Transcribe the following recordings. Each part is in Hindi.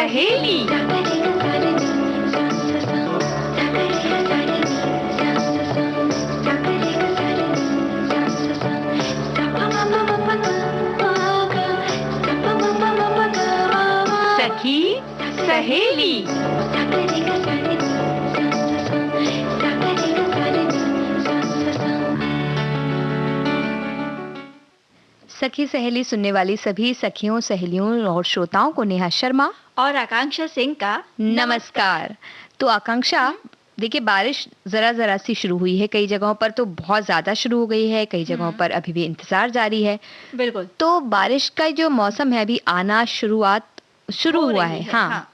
सहेली। सखी सहेली। सखी सहेली सुनने वाली सभी सखियों, सहेलियों और श्रोताओं को नेहा शर्मा और आकांक्षा सिंह का नमस्कार। तो आकांक्षा, देखिए बारिश जरा जरा सी शुरू हुई है, कई जगहों पर तो बहुत ज्यादा शुरू हो गई है, कई जगहों पर अभी भी इंतजार जारी है। बिल्कुल। तो बारिश का जो मौसम है अभी आना शुरू हुआ है। हाँ।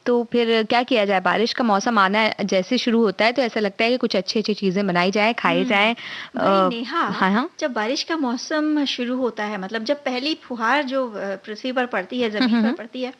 तो फिर क्या किया जाए? बारिश का मौसम आना जैसे शुरू होता है तो ऐसा लगता है कि कुछ अच्छी अच्छी चीजें बनाई जाए, खाई जाए। नेहा, हाँ, जब बारिश का मौसम शुरू होता है, मतलब जब पहली फुहार जो पृथ्वी पर पड़ती है, जमीन पर पड़ती है,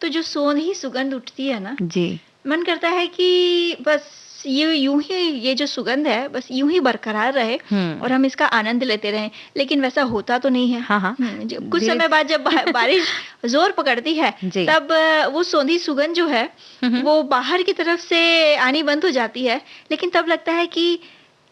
तो जो सोंधी सुगंध उठती है ना जी, मन करता है कि बस ये जो सुगंध है बस यूं ही बरकरार रहे और हम इसका आनंद लेते रहें। लेकिन वैसा होता तो नहीं है। हाँ। कुछ समय बाद जब बारिश जोर पकड़ती है तब वो सोंधी सुगंध जो है वो बाहर की तरफ से आनी बंद हो जाती है। लेकिन तब लगता है कि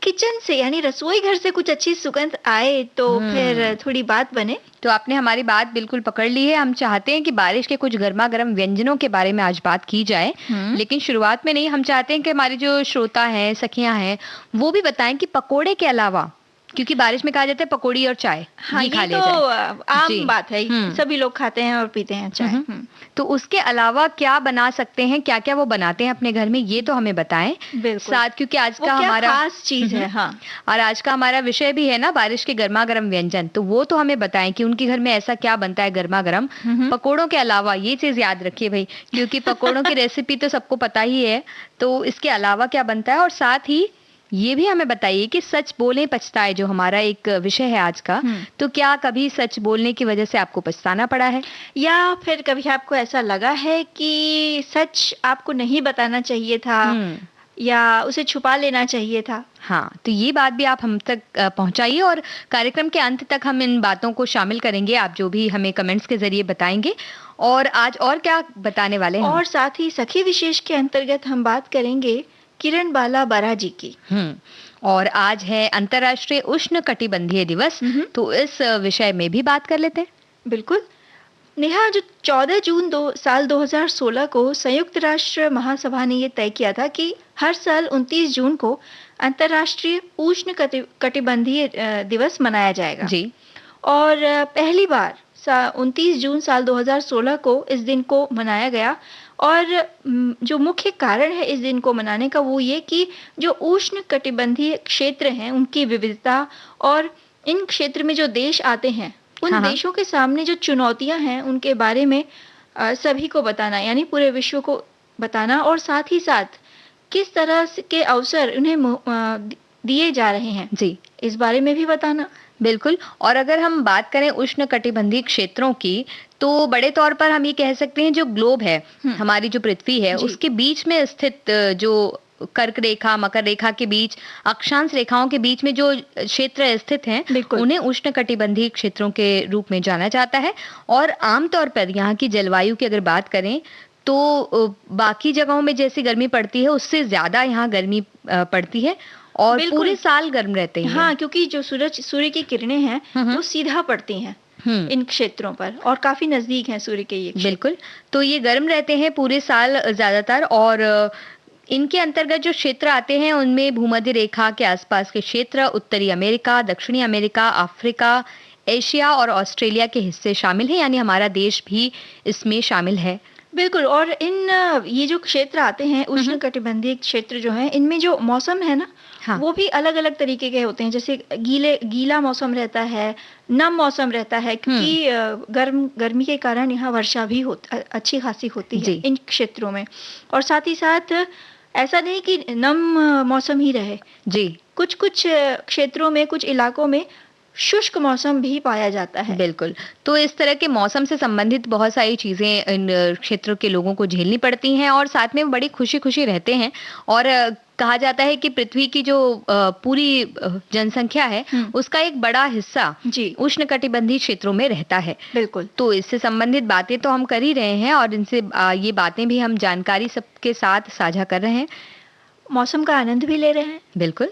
किचन से, यानी रसोई घर से कुछ अच्छी सुगंध आए तो फिर थोड़ी बात बने। तो आपने हमारी बात बिल्कुल पकड़ ली है। हम चाहते हैं कि बारिश के कुछ गर्मा गर्म व्यंजनों के बारे में आज बात की जाए, लेकिन शुरुआत में नहीं, हम चाहते हैं कि हमारे जो श्रोता हैं, सखियां हैं, वो भी बताएं कि पकोड़े के अलावा, क्योंकि बारिश में कहा जाता है पकौड़ी और चाय ये खा ले जाए। आम बात है, सभी लोग खाते हैं और पीते हैं चाय। तो उसके अलावा क्या बना सकते हैं, क्या क्या वो बनाते हैं अपने घर में, ये तो हमें बताएं साथ, क्योंकि आज का हमारा खास चीज है। हाँ। और आज का हमारा विषय भी है ना बारिश के गर्मा गर्म व्यंजन, तो वो तो हमें बताएं कि उनके घर में ऐसा क्या बनता है गर्मा गर्म। पकोड़ों के अलावा ये चीज याद रखिए भाई, क्योंकि पकोड़ों की रेसिपी तो सबको पता ही है, तो इसके अलावा क्या बनता है। और साथ ही ये भी हमें बताइए कि सच बोले पछताए, जो हमारा एक विषय है आज का, तो क्या कभी सच बोलने की वजह से आपको पछताना पड़ा है, या फिर कभी आपको ऐसा लगा है कि सच आपको नहीं बताना चाहिए था या उसे छुपा लेना चाहिए था? हाँ, तो ये बात भी आप हम तक पहुंचाइए और कार्यक्रम के अंत तक हम इन बातों को शामिल करेंगे, आप जो भी हमें कमेंट्स के जरिए बताएंगे। और आज और क्या बताने वाले हैं? और साथ ही सखी विशेष के अंतर्गत हम बात करेंगे किरण बाला बरा जी की। और आज है अंतर्राष्ट्रीय उष्ण कटिबंधीय दिवस, तो इस विषय में भी बात कर लेते हैं। बिल्कुल नेहा, जो 14 जून साल 2016 को संयुक्त राष्ट्र महासभा ने ये तय किया था कि हर साल 29 जून को अंतर्राष्ट्रीय उष्ण कटिबंधीय दिवस मनाया जाएगा जी। और पहली बार 29 जून साल 2016 को इस दिन को मनाया गया। और जो मुख्य कारण है इस दिन को मनाने का वो ये कि जो उष्ण कटिबंधीय क्षेत्र हैं उनकी विविधता और इन क्षेत्र में जो देश आते हैं उन देशों के सामने जो चुनौतियां हैं उनके बारे में सभी को बताना, यानी पूरे विश्व को बताना, और साथ ही साथ किस तरह के अवसर उन्हें दिए जा रहे हैं जी, इस बारे में भी बताना। बिल्कुल। और अगर हम बात करें उष्ण कटिबंधीय क्षेत्रों की, तो बड़े तौर पर हम ये कह सकते हैं जो ग्लोब है, हमारी जो पृथ्वी है, उसके बीच में स्थित जो कर्क रेखा, मकर रेखा के बीच, अक्षांश रेखाओं के बीच में जो क्षेत्र स्थित हैं, उन्हें उष्ण कटिबंधीय क्षेत्रों के रूप में जाना जाता है। और आमतौर पर यहाँ की जलवायु की अगर बात करें तो बाकी जगहों में जैसी गर्मी पड़ती है उससे ज्यादा यहाँ गर्मी पड़ती है और पूरे साल गर्म रहते हैं। हाँ, क्योंकि जो सूर्य की किरणें हैं वो सीधा पड़ती हैं इन क्षेत्रों पर और काफी नजदीक हैं सूर्य के ये। बिल्कुल, तो ये गर्म रहते हैं पूरे साल ज्यादातर। और इनके अंतर्गत जो क्षेत्र आते हैं उनमें भूमध्य रेखा के आसपास के क्षेत्र, उत्तरी अमेरिका, दक्षिणी अमेरिका, अफ्रीका, एशिया और ऑस्ट्रेलिया के हिस्से शामिल हैं, यानी हमारा देश भी इसमें शामिल है। बिल्कुल। और ये जो क्षेत्र आते हैं उष्ण कटिबंधीय क्षेत्र जो है, इनमें जो मौसम है ना, वो भी अलग अलग तरीके के होते हैं। जैसे गीला मौसम रहता है, नम मौसम रहता है, क्योंकि गर्मी के कारण यहाँ वर्षा भी अच्छी खासी होती है इन क्षेत्रों में। और साथ ही साथ ऐसा नहीं कि नम मौसम ही रहे जी, कुछ क्षेत्रों में, कुछ इलाकों में शुष्क मौसम भी पाया जाता है। बिल्कुल, तो इस तरह के मौसम से संबंधित बहुत सारी चीजें इन क्षेत्रों के लोगों को झेलनी पड़ती हैं और साथ में बड़ी खुशी खुशी रहते हैं। और कहा जाता है कि पृथ्वी की जो पूरी जनसंख्या है उसका एक बड़ा हिस्सा उष्णकटिबंधीय क्षेत्रों में रहता है। बिल्कुल। तो इससे संबंधित बातें तो हम कर ही रहे हैं और इनसे ये बातें भी हम जानकारी सबके साथ साझा कर रहे हैं, मौसम का आनंद भी ले रहे हैं। बिल्कुल।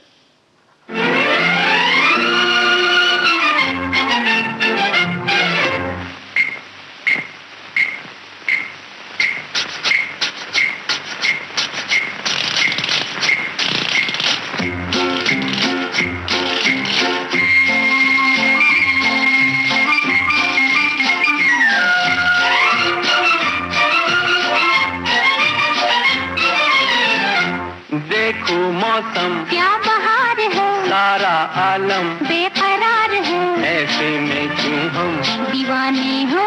देखो मौसम क्या बहार है, सारा आलम बेकरार है, ऐसे में क्यों हम दीवाने हो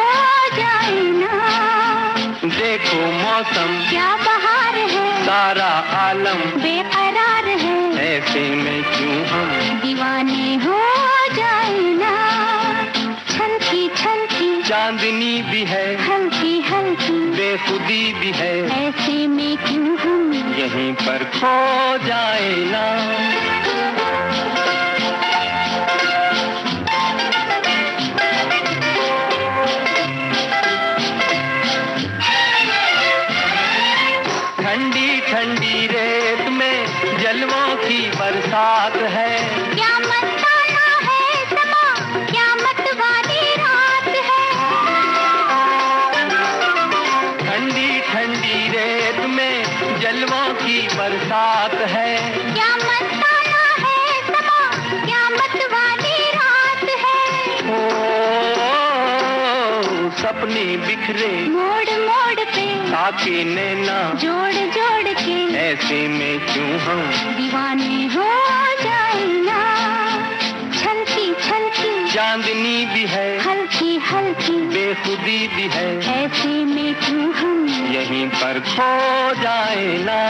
जाए ना। देखो मौसम क्या बहार है, सारा आलम बेकरार है, ऐसे में क्यों हम दीवाने हो जाए ना। छलकी छलकी चांदनी भी है, हल्की हल्की बेखुदी भी है, ऐसे में क्यों हम यहीं पर खो जाए ना। ठंडी ठंडी रेत में जलवों की बरसात है, क्या मस्ताना है समा, क्या मत वाली रात है। ठंडी ठंडी रेत में जलवों की बरसात है, क्या मस्ताना है समा, क्या मत वाली रात है। ओ सपने बिखरे मोड़ मोड़ पे ताके नैना जोड़ जोड़ के ऐसे में क्यों हम दीवाने हो जाए ना। छलकी छलकी चांदनी भी है, हल्की हल्की बेखुदी भी है, ऐसे में क्यों हम यहीं पर खो जाए ना।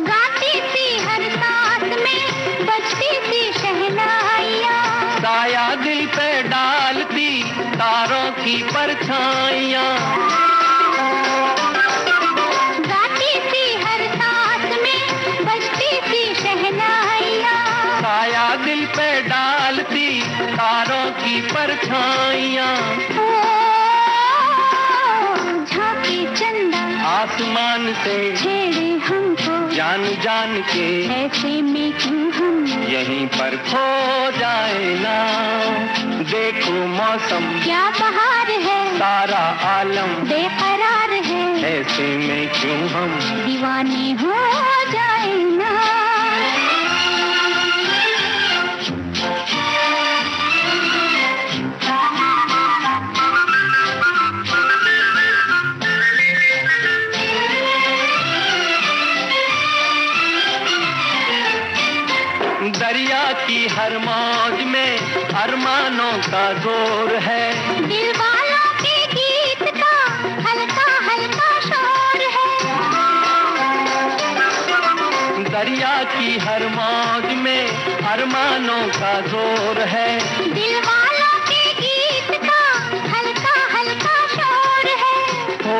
गाती सी हर सांस में बजती सी शहनाइयाँ, साया दिल पे डालती तारों की परछाइयाँ, गाती सी हर सांस में बजती सी शहनाइयाँ। साया दिल पे डालती तारों की परछाइयाँ। ओ झांकी चंदा आसमान से छेड़े हमको, जान जान के ऐसे में क्यों हम यहीं पर खो जाए ना। देखो मौसम क्या बहार है, सारा आलम बेकरार है, ऐसे में क्यों हम दीवाने हो जाए ना। दरिया की हर मौज में अरमानों का जोर है, दिल वालों के गीत का हल्का हल्का शोर है। दरिया की हर मौज में अरमानों का जोर है, दिल वालों के गीत का हल्का हल्का शोर है। ओ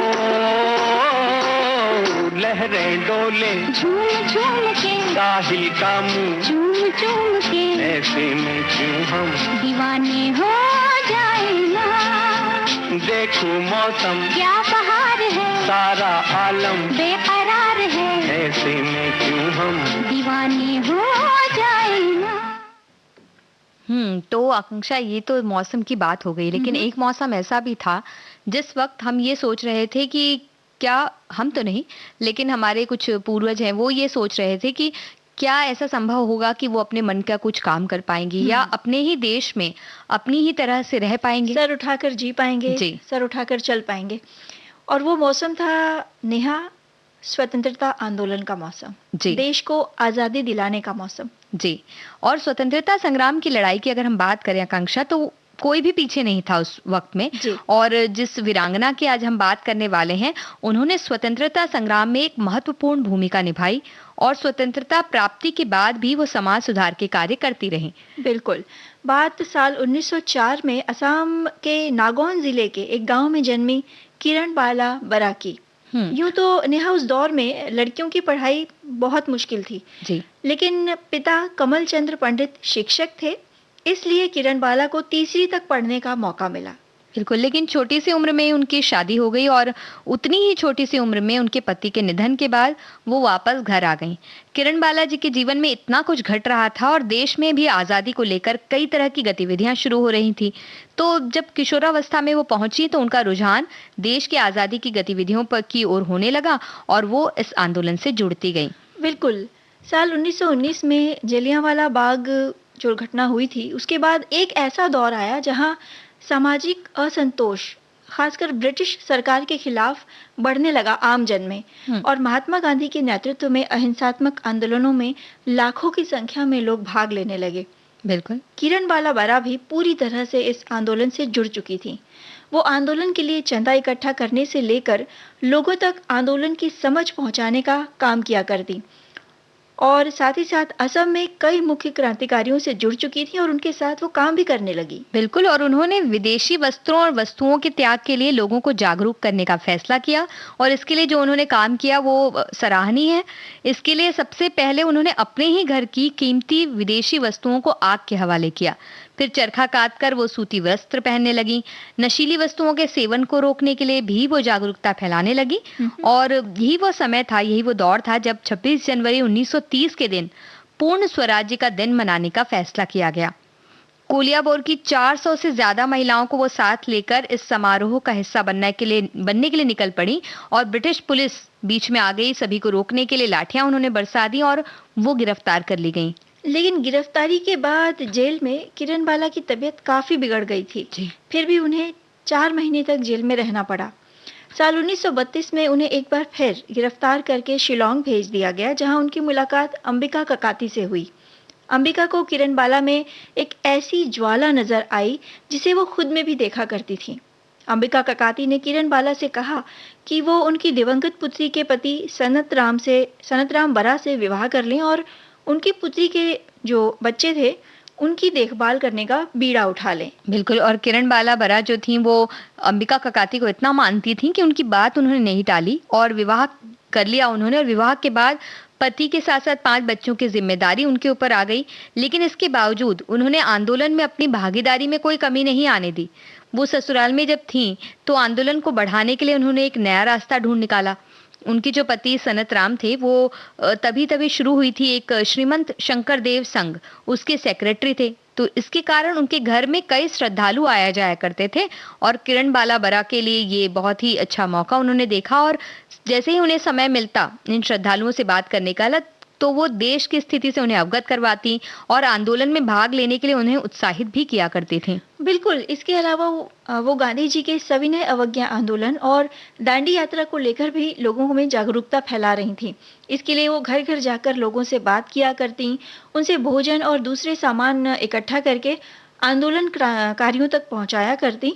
लहरें डोले झूम झूम के साहिल का मुंह, झूम झूम के ऐसे में क्यों हम दीवाने हो जाए ना। देखो मौसम क्या बहार है, सारा आलम बेकरार है, ऐसे में क्यों हम दीवाने हो जाए ना। तो आकांक्षा ये तो मौसम की बात हो गई, लेकिन एक मौसम ऐसा भी था जिस वक्त हम ये सोच रहे थे कि क्या हम तो नहीं, लेकिन हमारे कुछ पूर्वज हैं वो ये सोच रहे थे कि क्या ऐसा संभव होगा कि वो अपने मन का कुछ काम कर पाएंगे या अपने ही देश में अपनी ही तरह से रह पाएंगे, सर उठाकर जी पाएंगे, जी। सर उठाकर चल पाएंगे। और वो मौसम था नेहा स्वतंत्रता आंदोलन का मौसम, जी। देश को आजादी दिलाने का मौसम। जी। और स्वतंत्रता संग्राम की लड़ाई की अगर हम बात करें आकांक्षा, तो कोई भी पीछे नहीं था उस वक्त में। जी। और जिस वीरांगना की आज हम बात करने वाले हैं, उन्होंने स्वतंत्रता संग्राम में एक महत्वपूर्ण भूमिका निभाई और स्वतंत्रता प्राप्ति के बाद भी वो समाज सुधार के कार्य करती रहीं। बिल्कुल। बात साल 1904 में असम के नागौन जिले के एक गांव में जन्मी किरण बाला बरा की। हम्म। यूं तो नेहा उस दौर में लड़कियों की पढ़ाई बहुत मुश्किल थी, जी। लेकिन पिता कमल चंद्र पंडित शिक्षक थे, इसलिए किरण बाला को तीसरी तक पढ़ने का मौका मिला। बिल्कुल, लेकिन छोटी सी उम्र में उनकी शादी हो गई और उतनी ही छोटी सी उम्र में उनके पति के निधन के बाद वो वापस घर आ गईं। किरण बाला जी के जीवन में इतना कुछ घट रहा था और देश में भी आज़ादी को लेकर कई तरह की गतिविधियां शुरू हो रही थी। तो जब किशोरावस्था में वो पहुंची तो उनका रुझान देश की आज़ादी की गतिविधियों पर की ओर होने लगा और वो इस आंदोलन से जुड़ती गई। बिल्कुल। साल 1919 में जलियांवाला बाग जो घटना हुई थी, उसके बाद एक ऐसा दौर आया जहां सामाजिक असंतोष खासकर ब्रिटिश सरकार के खिलाफ बढ़ने लगा आम जन में, और महात्मा गांधी के नेतृत्व में अहिंसात्मक आंदोलनों में लाखों की संख्या में लोग भाग लेने लगे। बिल्कुल। किरण बाला बरा भी पूरी तरह से इस आंदोलन से जुड़ चुकी थी। वो आंदोलन के लिए चंदा इकट्ठा करने से लेकर लोगों तक आंदोलन की समझ पहुंचाने का काम किया करती, और साथ ही साथ असम में कई मुख्य क्रांतिकारियों से जुड़ चुकी थी और उनके साथ वो काम भी करने लगी। बिल्कुल, और उन्होंने विदेशी वस्त्रों और वस्तुओं के त्याग के लिए लोगों को जागरूक करने का फैसला किया और इसके लिए जो उन्होंने काम किया वो सराहनीय है। इसके लिए सबसे पहले उन्होंने अपने ही घर की कीमती विदेशी वस्तुओं को आग के हवाले किया। फिर चरखा काटकर वो सूती वस्त्र पहनने लगी। नशीली वस्तुओं के सेवन को रोकने के लिए भी वो जागरूकता फैलाने लगी। और यही वो समय था, यही वो दौर था जब 26 जनवरी 1930 के दिन पूर्ण स्वराज्य का दिन मनाने का फैसला किया गया। कोलियाबोर की 400 से ज्यादा महिलाओं को वो साथ लेकर इस समारोह का हिस्सा बनने के लिए निकल पड़ी और ब्रिटिश पुलिस बीच में आ गई। सभी को रोकने के लिए लाठियां उन्होंने बरसा दी और वो गिरफ्तार कर ली गई। लेकिन गिरफ्तारी के बाद जेल में किरण बाला की तबीयत काफी बिगड़ गई थी। फिर भी उन्हें 4 महीने तक जेल में रहना पड़ा। साल 1932 में उन्हें एक बार फिर गिरफ्तार करके शिलोंग भेज दिया गया, जहां उनकी मुलाकात अंबिका ककाती से हुई। अंबिका को किरण बाला में एक ऐसी ज्वाला नजर आई जिसे वो खुद में भी देखा करती थी। अंबिका ककाती ने किरण बाला से कहा कि वो उनकी दिवंगत पुत्री के पति सनत राम बरा से विवाह कर लें और उनकी पुत्री के जो बच्चे थे उनकी देखभाल करने का बीड़ा उठा लें। बिल्कुल, और किरण बाला बरा जो थी वो अंबिका ककाती को इतना मानती थी कि उनकी बात उन्होंने नहीं टाली और विवाह कर लिया उन्होंने। और विवाह के बाद पति के साथ साथ 5 बच्चों की जिम्मेदारी उनके ऊपर आ गई, लेकिन इसके बावजूद उन्होंने आंदोलन में अपनी भागीदारी में कोई कमी नहीं आने दी। वो ससुराल में जब थी तो आंदोलन को बढ़ाने के लिए उन्होंने एक नया रास्ता ढूंढ निकाला। उनके जो पति सनत राम थे वो तभी शुरू हुई थी एक श्रीमंत शंकर देव संघ, उसके सेक्रेटरी थे। तो इसके कारण उनके घर में कई श्रद्धालु आया जाया करते थे और किरण बाला बरा के लिए ये बहुत ही अच्छा मौका उन्होंने देखा। और जैसे ही उन्हें समय मिलता इन श्रद्धालुओं से बात करने का तो वो देश की स्थिति से उन्हें अवगत करवाती और आंदोलन में भाग लेने के लिए उन्हें उत्साहित भी किया करती थी। बिल्कुल। इसके अलावा वो गांधी जी के सविनय अवज्ञा आंदोलन और दांडी यात्रा को लेकर भी लोगों में जागरूकता फैला रही थी। इसके लिए वो घर घर जाकर लोगों से बात किया करती, उनसे भोजन और दूसरे सामान इकट्ठा करके आंदोलनकारियों तक पहुंचाया करती।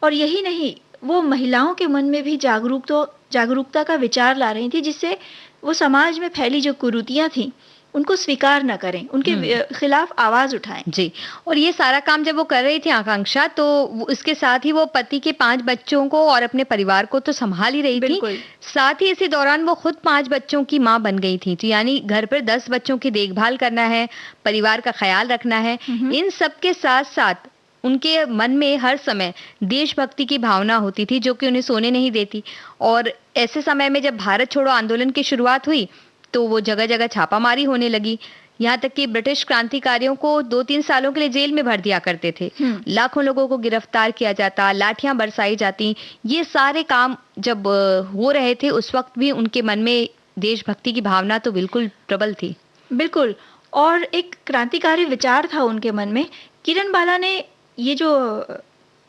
और यही नहीं, वो महिलाओं के मन में भी जागरूकता का विचार ला रही थी, जिससे वो समाज में फैली जो कुरीतियां थी उनको स्वीकार न करें, उनके खिलाफ आवाज उठाएं। जी, और ये सारा काम जब वो कर रही थी आकांक्षा, तो इसके साथ ही वो पति के 5 बच्चों को और अपने परिवार को तो संभाल ही रही थी। साथ ही इसी दौरान वो खुद 5 बच्चों की माँ बन गई थी। तो यानी घर पर 10 बच्चों की देखभाल करना है, परिवार का ख्याल रखना है। इन सब के साथ साथ उनके मन में हर समय देशभक्ति की भावना होती थी जो कि उन्हें सोने नहीं देती। और ऐसे समय में जब भारत छोड़ो आंदोलन की शुरुआत हुई तो वो जगह जगह छापामारी होने लगी। यहाँ तक कि ब्रिटिश क्रांतिकारियों को 2-3 सालों के लिए जेल में भर दिया करते थे। लाखों लोगों को गिरफ्तार किया जाता, लाठियां बरसाई जाती। ये सारे काम जब हो रहे थे उस वक्त भी उनके मन में देशभक्ति की भावना तो बिल्कुल प्रबल थी। बिल्कुल, और एक क्रांतिकारी विचार था उनके मन में। किरण बाला ने ये जो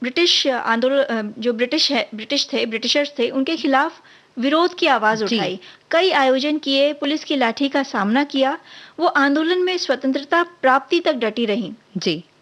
ब्रिटिश आंदोलन, जो ब्रिटिशर्स थे, उनके खिलाफ विरोध की आवाज उठाई, कई आयोजन किए, पुलिस की लाठी का सामना किया। वो आंदोलन में स्वतंत्रता प्राप्ति तक डटी रही। जी,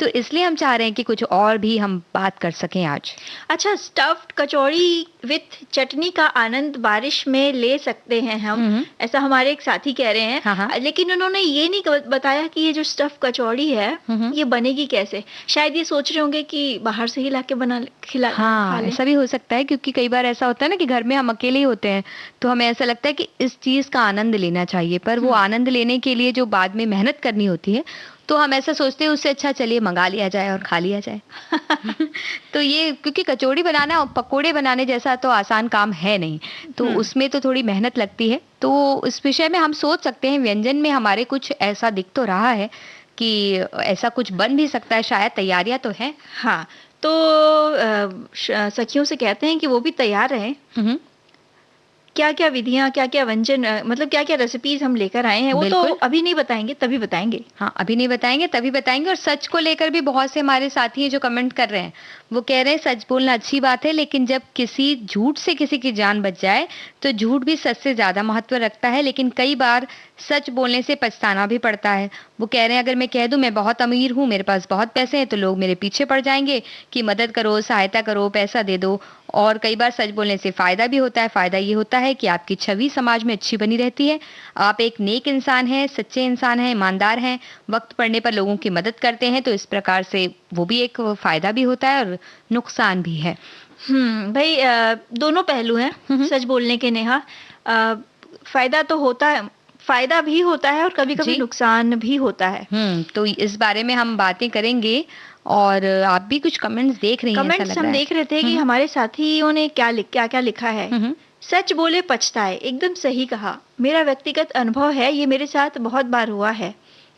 तो इसलिए हम चाह रहे हैं कि कुछ और भी हम बात कर सकें आज। अच्छा, स्टफ्ड कचौड़ी विथ चटनी का आनंद बारिश में ले सकते हैं हम, ऐसा हमारे एक साथी कह रहे हैं। हाँ, हाँ। लेकिन उन्होंने ये नहीं बताया कि ये जो स्टफ कचौड़ी है ये बनेगी कैसे। शायद ये सोच रहे होंगे कि बाहर से ही लाके बना खिला खा हाँ, लें। ऐसा भी हो सकता है, क्योंकि कई बार ऐसा होता है ना कि घर में हम अकेले ही होते हैं, तो हमें ऐसा लगता है कि इस चीज का आनंद लेना चाहिए, पर वो आनंद लेने के लिए जो बाद में मेहनत करनी होती है, तो हम ऐसा सोचते हैं उससे अच्छा चलिए मंगा लिया जाए और खा लिया जाए। तो ये, क्योंकि कचौड़ी बनाना और पकोड़े बनाने जैसा तो आसान काम है नहीं, तो उसमें तो थोड़ी मेहनत लगती है। तो इस विषय में हम सोच सकते हैं, व्यंजन में हमारे कुछ ऐसा दिख तो रहा है कि ऐसा कुछ बन भी सकता है, शायद तैयारियां तो है। हाँ, तो सखियों से कहते हैं कि वो भी तैयार रहें। क्या क्या विधियां, क्या क्या व्यंजन, मतलब क्या क्या रेसिपीज हम लेकर आए हैं, वो तो अभी नहीं बताएंगे, तभी बताएंगे। हाँ, अभी नहीं बताएंगे, तभी बताएंगे। और सच को लेकर भी बहुत से हमारे साथी हैं जो कमेंट कर रहे हैं, वो कह रहे हैं सच बोलना अच्छी बात है, लेकिन जब किसी झूठ से किसी की जान बच जाए तो झूठ भी सच से ज्यादा महत्व रखता है, लेकिन कई बार सच बोलने से पछताना भी पड़ता है। वो कह रहे हैं अगर मैं कह दूं मैं बहुत अमीर हूँ, मेरे पास बहुत पैसे हैं, तो लोग मेरे पीछे पड़ जाएंगे कि मदद करो, सहायता करो, पैसा दे दो। और कई बार सच बोलने से फायदा भी होता है। फायदा ये होता है कि आपकी छवि समाज में अच्छी बनी रहती है, आप एक नेक इंसान हैं, सच्चे इंसान हैं, ईमानदार हैं, वक्त पड़ने पर लोगों की मदद करते हैं, तो इस प्रकार से वो भी एक फायदा भी होता है और नुकसान भी है। भाई, दोनों पहलू हैं सच बोलने के, नेहा। फायदा तो होता है, फायदा भी होता है और कभी-कभी नुकसान भी होता है। तो इस बारे में हम बातें करेंगे। और आप भी कुछ कमेंट्स देख रही हैं, ऐसा लग रहा है। हम देख रहे थे कि हमारे साथियों ने क्या लिखा है। सच बोले पछताए, एकदम सही कहा। मेरा व्यक्तिगत अनुभव है, ये मेरे साथ बहुत बार हुआ है,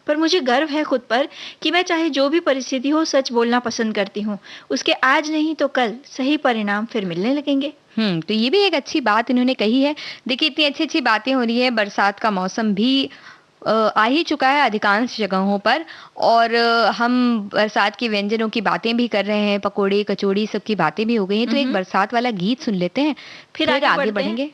पर मुझे गर्व है खुद पर कि मैं चाहे जो भी परिस्थिति हो सच बोलना पसंद करती हूँ। उसके आज नहीं तो कल सही परिणाम फिर मिलने लगेंगे। तो ये भी एक अच्छी बात इन्होंने कही है। देखिए, इतनी अच्छी अच्छी बातें हो रही है, बरसात का मौसम भी आ ही चुका है अधिकांश जगहों पर, और हम बरसात के व्यंजनों की बातें भी कर रहे हैं, पकोड़े कचौड़ी सब की बातें भी हो गई हैं। तो एक बरसात वाला गीत सुन लेते हैं, फिर आगे बढ़ेंगे।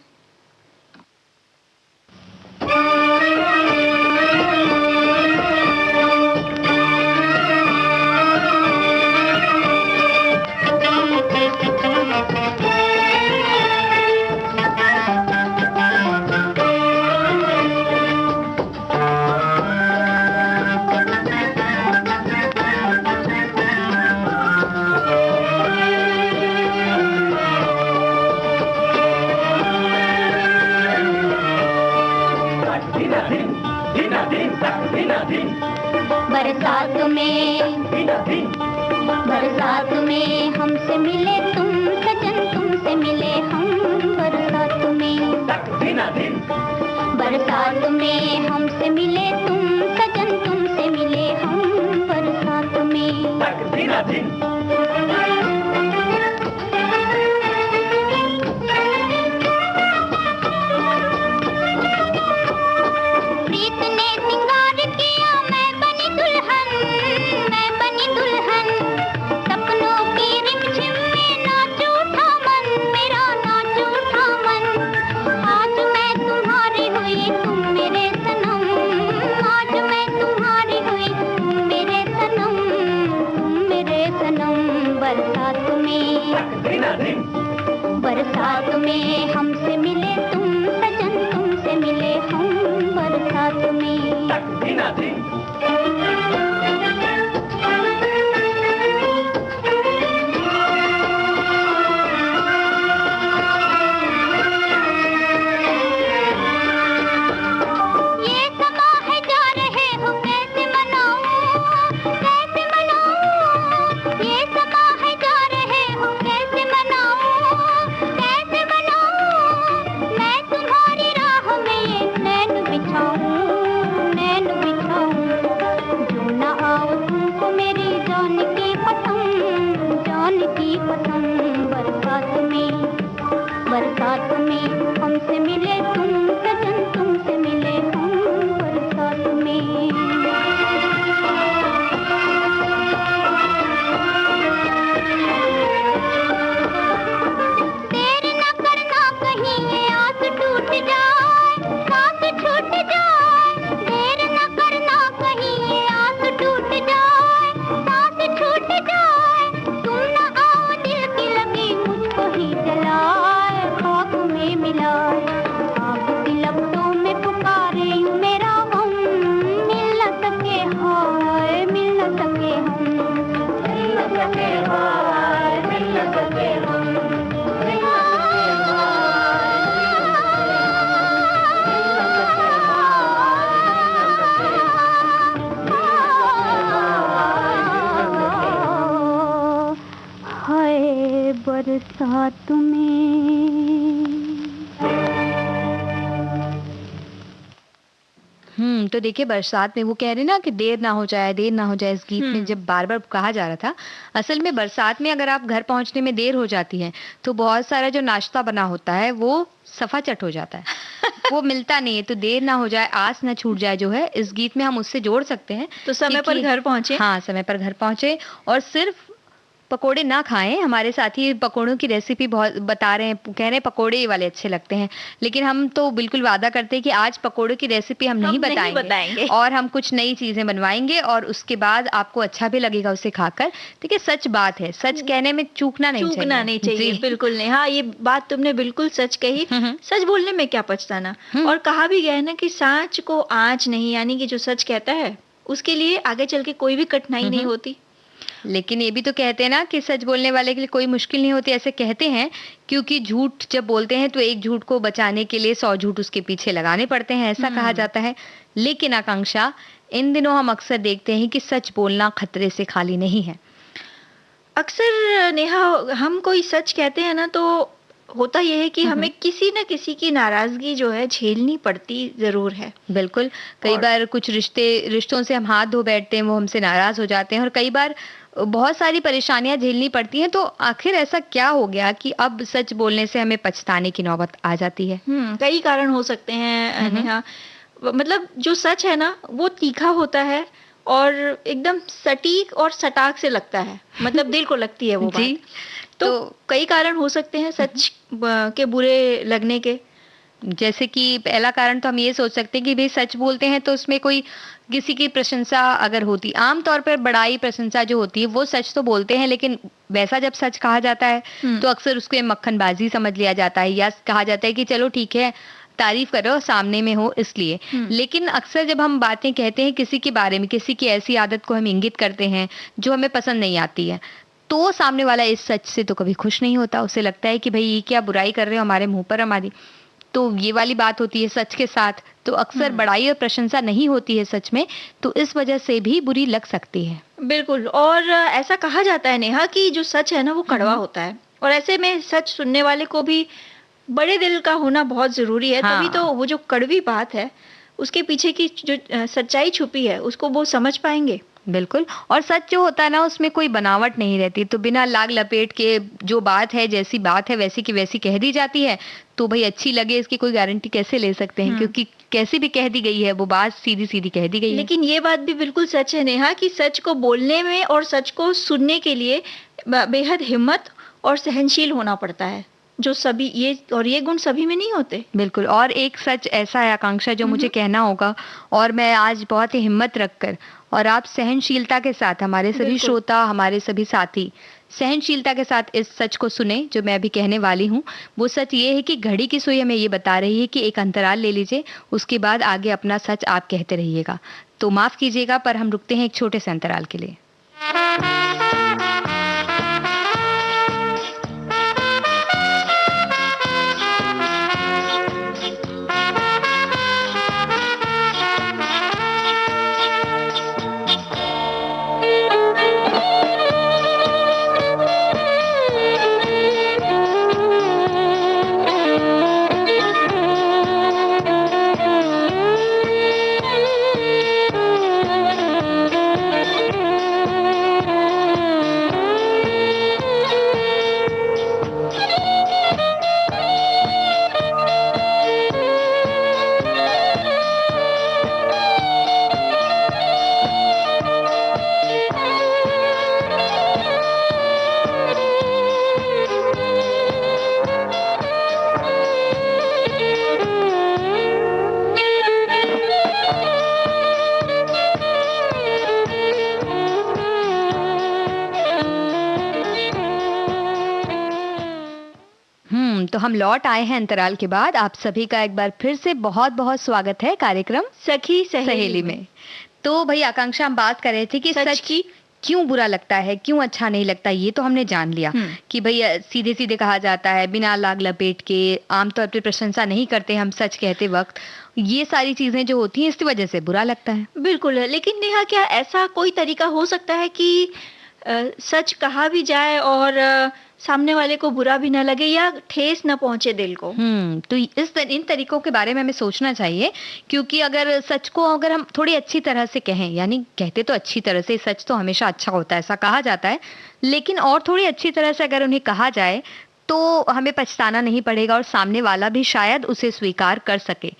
बरसात में हमसे मिले तुम सजन, तुमसे मिले हम बरसात में। बरसात में हमसे मिले तुम सजन, तुमसे मिले हम बरसात में। बरसात में हमसे मिले तुम सजन, तुमसे मिले हम बरसात में। बरसात में हमसे मिले तुम सजन, तुमसे मिले हम बरसात में। देर न करना कहीं ये आस टूट जाए, सांस छूट जाए। देर न करना कहीं ये आस टूट जाए, सांस सके हाय, मिल न सके हम, मिल न सके हाय, बरसात में। तो देखिए बरसात में वो कह रहे ना कि देर ना हो जाए, देर ना हो जाए, इस गीत में जब बार बार कहा जा रहा था, असल में बरसात में अगर आप घर पहुंचने में देर हो जाती है तो बहुत सारा जो नाश्ता बना होता है वो सफाचट हो जाता है, वो मिलता नहीं है। तो देर ना हो जाए, आस ना छूट जाए जो है, इस गीत में हम उससे जोड़ सकते हैं। तो समय पर घर पहुंचे। हाँ, समय पर घर पहुंचे और सिर्फ पकोड़े ना खाएं। हमारे साथी पकोड़ों की रेसिपी बहुत बता रहे हैं, कह रहे हैं पकोड़े वाले अच्छे लगते हैं, लेकिन हम तो बिल्कुल वादा करते हैं कि आज पकोड़ों की रेसिपी हम नहीं बताएंगे और हम कुछ नई चीजें बनवाएंगे और उसके बाद आपको अच्छा भी लगेगा उसे खाकर। देखिए सच बात है, सच कहने में चूकना नहीं चाहिए। बिल्कुल नहीं। हाँ, ये बात तुमने बिल्कुल सच कही। सच बोलने में क्या पछताना। और कहा भी गया है ना कि सांच को आंच नहीं, यानी कि जो सच कहता है उसके लिए आगे चल के कोई भी कठिनाई नहीं होती। लेकिन ये भी तो कहते हैं ना कि सच बोलने वाले के लिए कोई मुश्किल नहीं होती, ऐसे कहते हैं, क्योंकि झूठ जब बोलते हैं तो एक झूठ को बचाने के लिए 100 झूठ उसके पीछे लगाने पड़ते हैं, ऐसा कहा जाता है। लेकिन आकांक्षा, इन दिनों हम अक्सर देखते हैं कि सच बोलना खतरे से खाली नहीं है। अक्सर नेहा, हम कोई सच कहते हैं ना तो होता यह है कि हमें किसी न किसी की नाराजगी जो है झेलनी पड़ती जरूर है। बिल्कुल, कई बार कुछ रिश्तों से हम हाथ धो बैठते हैं, वो हमसे नाराज हो जाते हैं और कई बार बहुत सारी परेशानियां झेलनी पड़ती हैं। तो आखिर ऐसा क्या हो गया कि अब सच बोलने से हमें पछताने की नौबत आ जाती है? कई कारण हो सकते हैं नेहा। मतलब जो सच है ना वो तीखा होता है और एकदम सटीक और सटाक से लगता है, मतलब दिल को लगती है वो बात। तो कई कारण हो सकते हैं सच के बुरे लगने के। जैसे कि पहला कारण तो हम ये सोच सकते हैं कि भाई सच बोलते हैं तो उसमें कोई किसी की प्रशंसा अगर होती, आमतौर पर बड़ाई प्रशंसा जो होती है वो सच तो बोलते हैं, लेकिन वैसा जब सच कहा जाता है तो अक्सर उसको मक्खनबाजी समझ लिया जाता है, या कहा जाता है कि चलो ठीक है तारीफ करो सामने में हो इसलिए। लेकिन अक्सर जब हम बातें कहते हैं किसी के बारे में, किसी की ऐसी आदत को हम इंगित करते हैं जो हमें पसंद नहीं आती है, तो सामने वाला इस सच से तो कभी खुश नहीं होता। उसे लगता है कि भाई ये क्या बुराई कर रहे हो हमारे मुंह पर हमारी। तो ये वाली बात होती है सच के साथ। तो अक्सर बड़ाई और प्रशंसा नहीं होती है सच में, तो इस वजह से भी बुरी लग सकती है। बिल्कुल। और ऐसा कहा जाता है नेहा कि जो सच है ना वो कड़वा होता है, और ऐसे में सच सुनने वाले को भी बड़े दिल का होना बहुत जरूरी है। तभी तो वो जो कड़वी बात है उसके पीछे की जो सच्चाई छुपी है उसको वो समझ पाएंगे। बिल्कुल। और सच जो होता है ना उसमें कोई बनावट नहीं रहती, तो बिना लाग लपेट के जो बात है, जैसी बात है वैसी की वैसी कह दी जाती है। तो भाई अच्छी लगे इसकी कोई गारंटी कैसे ले सकते हैं, क्योंकि कैसी भी कह दी गई है वो बात सीधी सीधी कह दी गई है। लेकिन ये बात भी बिल्कुल सच है नेहा कि सच को बोलने में और सच को सुनने के लिए बेहद हिम्मत और सहनशील होना पड़ता है, जो सभी ये गुण सभी में नहीं होते। बिल्कुल। और एक सच ऐसा है आकांक्षा जो मुझे कहना होगा, और मैं आज बहुत ही हिम्मत रखकर और आप सहनशीलता के साथ, हमारे सभी श्रोता, हमारे सभी साथी सहनशीलता के साथ इस सच को सुने जो मैं अभी कहने वाली हूँ। वो सच ये है कि घड़ी की सुई हमें ये बता रही है कि एक अंतराल ले लीजिए, उसके बाद आगे अपना सच आप कहते रहिएगा। तो माफ कीजिएगा पर हम रुकते हैं एक छोटे से अंतराल के लिए। तो हम लौट आए हैं अंतराल के बाद। आप सभी का एक बार फिर से बहुत बहुत स्वागत है कार्यक्रम सखी सहेली में। तो भाई आकांक्षा, हम बात कर रहे थे कि सच की क्यों बुरा लगता है, क्यों अच्छा नहीं लगता, ये तो हमने जान लिया कि भई सीधे सीधे कहा जाता है, बिना लाग लपेट के, आमतौर पे प्रशंसा नहीं करते हम सच कहते वक्त, ये सारी चीजें जो होती हैं इसकी वजह से बुरा लगता है। बिल्कुल, लेकिन नेहा क्या ऐसा कोई तरीका हो सकता है कि सच कहा भी जाए और सामने वाले को बुरा भी ना लगे या ठेस ना पहुंचे दिल को? तो इन तरीकों के बारे में हमें सोचना चाहिए, क्योंकि अगर सच को अगर हम थोड़ी अच्छी तरह से कहें, यानी कहते तो अच्छी तरह से, सच तो हमेशा अच्छा होता है ऐसा कहा जाता है, लेकिन और थोड़ी अच्छी तरह से अगर उन्हें कहा जाए तो हमें पछताना नहीं पड़ेगा और सामने वाला भी शायद उसे स्वीकार कर सके।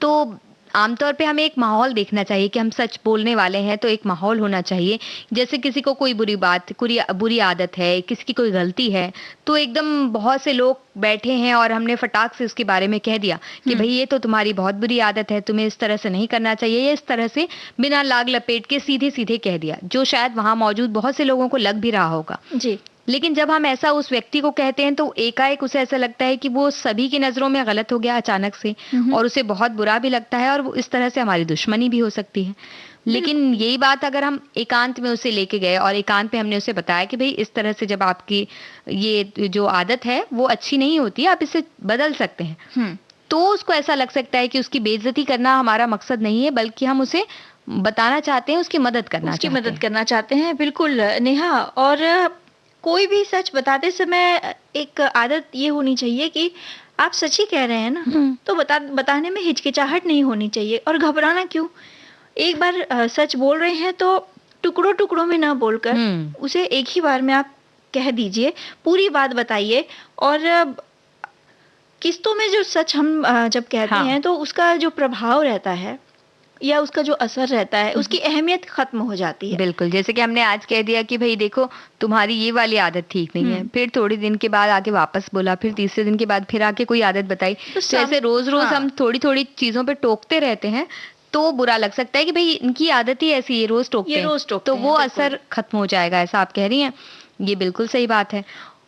तो आमतौर पे हमें एक माहौल देखना चाहिए कि हम सच बोलने वाले हैं, तो एक माहौल होना चाहिए। जैसे किसी को कोई बुरी बात, बुरी आदत है, किसी की कोई गलती है, तो एकदम बहुत से लोग बैठे हैं और हमने फटाक से उसके बारे में कह दिया कि भाई ये तो तुम्हारी बहुत बुरी आदत है, तुम्हें इस तरह से नहीं करना चाहिए, या इस तरह से बिना लाग लपेट के सीधे सीधे कह दिया, जो शायद वहां मौजूद बहुत से लोगों को लग भी रहा होगा। जी। लेकिन जब हम ऐसा उस व्यक्ति को कहते हैं तो एकाएक उसे ऐसा लगता है कि वो सभी की नजरों में गलत हो गया अचानक से, और उसे बहुत बुरा भी लगता है और वो इस तरह से हमारी दुश्मनी भी हो सकती है। लेकिन यही बात अगर हम एकांत में उसे लेके गए और एकांत में हमने उसे बताया कि भाई इस तरह से जब आपकी ये जो आदत है वो अच्छी नहीं होती, आप इसे बदल सकते हैं, तो उसको ऐसा लग सकता है कि उसकी बेइज्जती करना हमारा मकसद नहीं है, बल्कि हम उसे बताना चाहते हैं, उसकी मदद करना चाहते हैं। बिल्कुल नेहा, और कोई भी सच बताते समय एक आदत ये होनी चाहिए कि आप सच ही कह रहे हैं ना, तो बताने में हिचकिचाहट नहीं होनी चाहिए। और घबराना क्यों, एक बार सच बोल रहे हैं तो टुकड़ों टुकड़ों में ना बोलकर उसे एक ही बार में आप कह दीजिए, पूरी बात बताइए। और किस्तों में जो सच हम जब कहते हैं तो उसका जो प्रभाव रहता है या उसका जो असर रहता है, उसकी अहमियत खत्म हो जाती है। बिल्कुल, जैसे कि हमने आज कह दिया कि भाई देखो तुम्हारी ये वाली आदत ठीक नहीं है, फिर थोड़ी दिन के बाद आके वापस बोला, फिर तीसरे दिन के बाद फिर आके कोई आदत बताई, तो ऐसे रोज रोज हम थोड़ी थोड़ी चीजों पे टोकते रहते हैं तो बुरा लग सकता है कि भाई इनकी आदत ही ऐसी है, रोज टोकते हैं, तो वो असर खत्म हो जाएगा, ऐसा आप कह रही हैं। ये बिल्कुल सही बात है।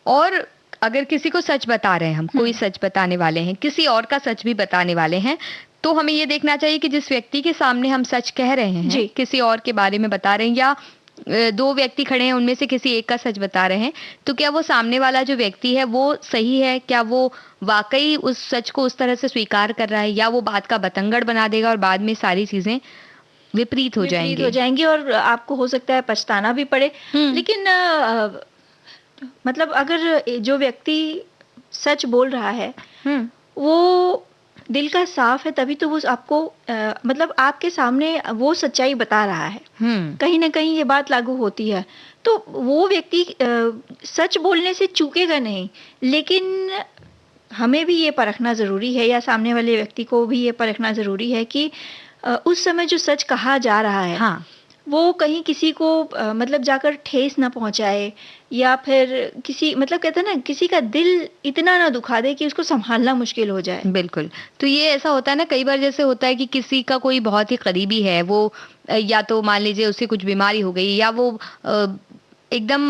और अगर किसी को सच बता रहे हैं हम, कोई सच बताने वाले हैं, किसी और का सच भी बताने वाले हैं, तो हमें ये देखना चाहिए कि जिस व्यक्ति के सामने हम सच कह रहे हैं, किसी और के बारे में बता रहे हैं, या दो व्यक्ति खड़े हैं उनमें से किसी एक का सच बता रहे हैं, तो क्या वो सामने वाला जो व्यक्ति है वो सही है, क्या वो वाकई उस सच को उस तरह से स्वीकार कर रहा है, या वो बात का बतंगड़ बना देगा और बाद में सारी चीजें विपरीत हो जाएंगी और आपको हो सकता है पछताना भी पड़े। लेकिन मतलब अगर जो व्यक्ति सच बोल रहा है वो दिल का साफ है, तभी तो वो आपको मतलब आपके सामने वो सच्चाई बता रहा है। कहीं ना कहीं ये बात लागू होती है। तो वो व्यक्ति सच बोलने से चूकेगा नहीं, लेकिन हमें भी ये परखना जरूरी है, या सामने वाले व्यक्ति को भी ये परखना जरूरी है कि उस समय जो सच कहा जा रहा है वो कहीं किसी को मतलब जाकर ठेस ना पहुंचाए, या फिर किसी मतलब कहते हैं ना, किसी का दिल इतना ना दुखा दे कि उसको संभालना मुश्किल हो जाए। बिल्कुल। तो ये ऐसा होता है ना, कई बार जैसे होता है कि किसी का कोई बहुत ही करीबी है, वो या तो मान लीजिए उसे कुछ बीमारी हो गई, या वो एकदम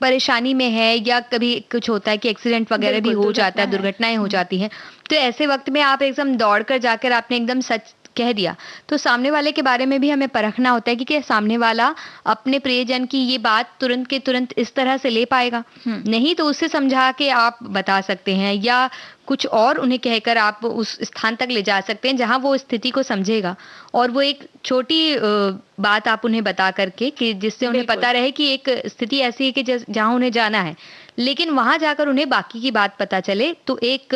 परेशानी में है, या कभी कुछ होता है कि एक्सीडेंट वगैरह भी हो जाता है, दुर्घटनाएं हो जाती हैं, तो ऐसे वक्त में आप एकदम दौड़ कर जाकर आपने एकदम सच कह दिया, तो सामने वाले के बारे में भी हमें परखना होता है कि क्या सामने वाला अपने प्रियजन की ये बात तुरंत के तुरंत इस तरह से ले पाएगा। नहीं तो उससे समझा के आप बता सकते हैं, या कुछ और उन्हें कहकर आप उस स्थान तक ले जा सकते हैं जहां वो स्थिति को समझेगा, और वो एक छोटी बात आप उन्हें बता करके कि जिससे उन्हें पता रहे कि एक स्थिति ऐसी है कि जहां उन्हें जाना है, लेकिन वहां जाकर उन्हें बाकी की बात पता चले तो एक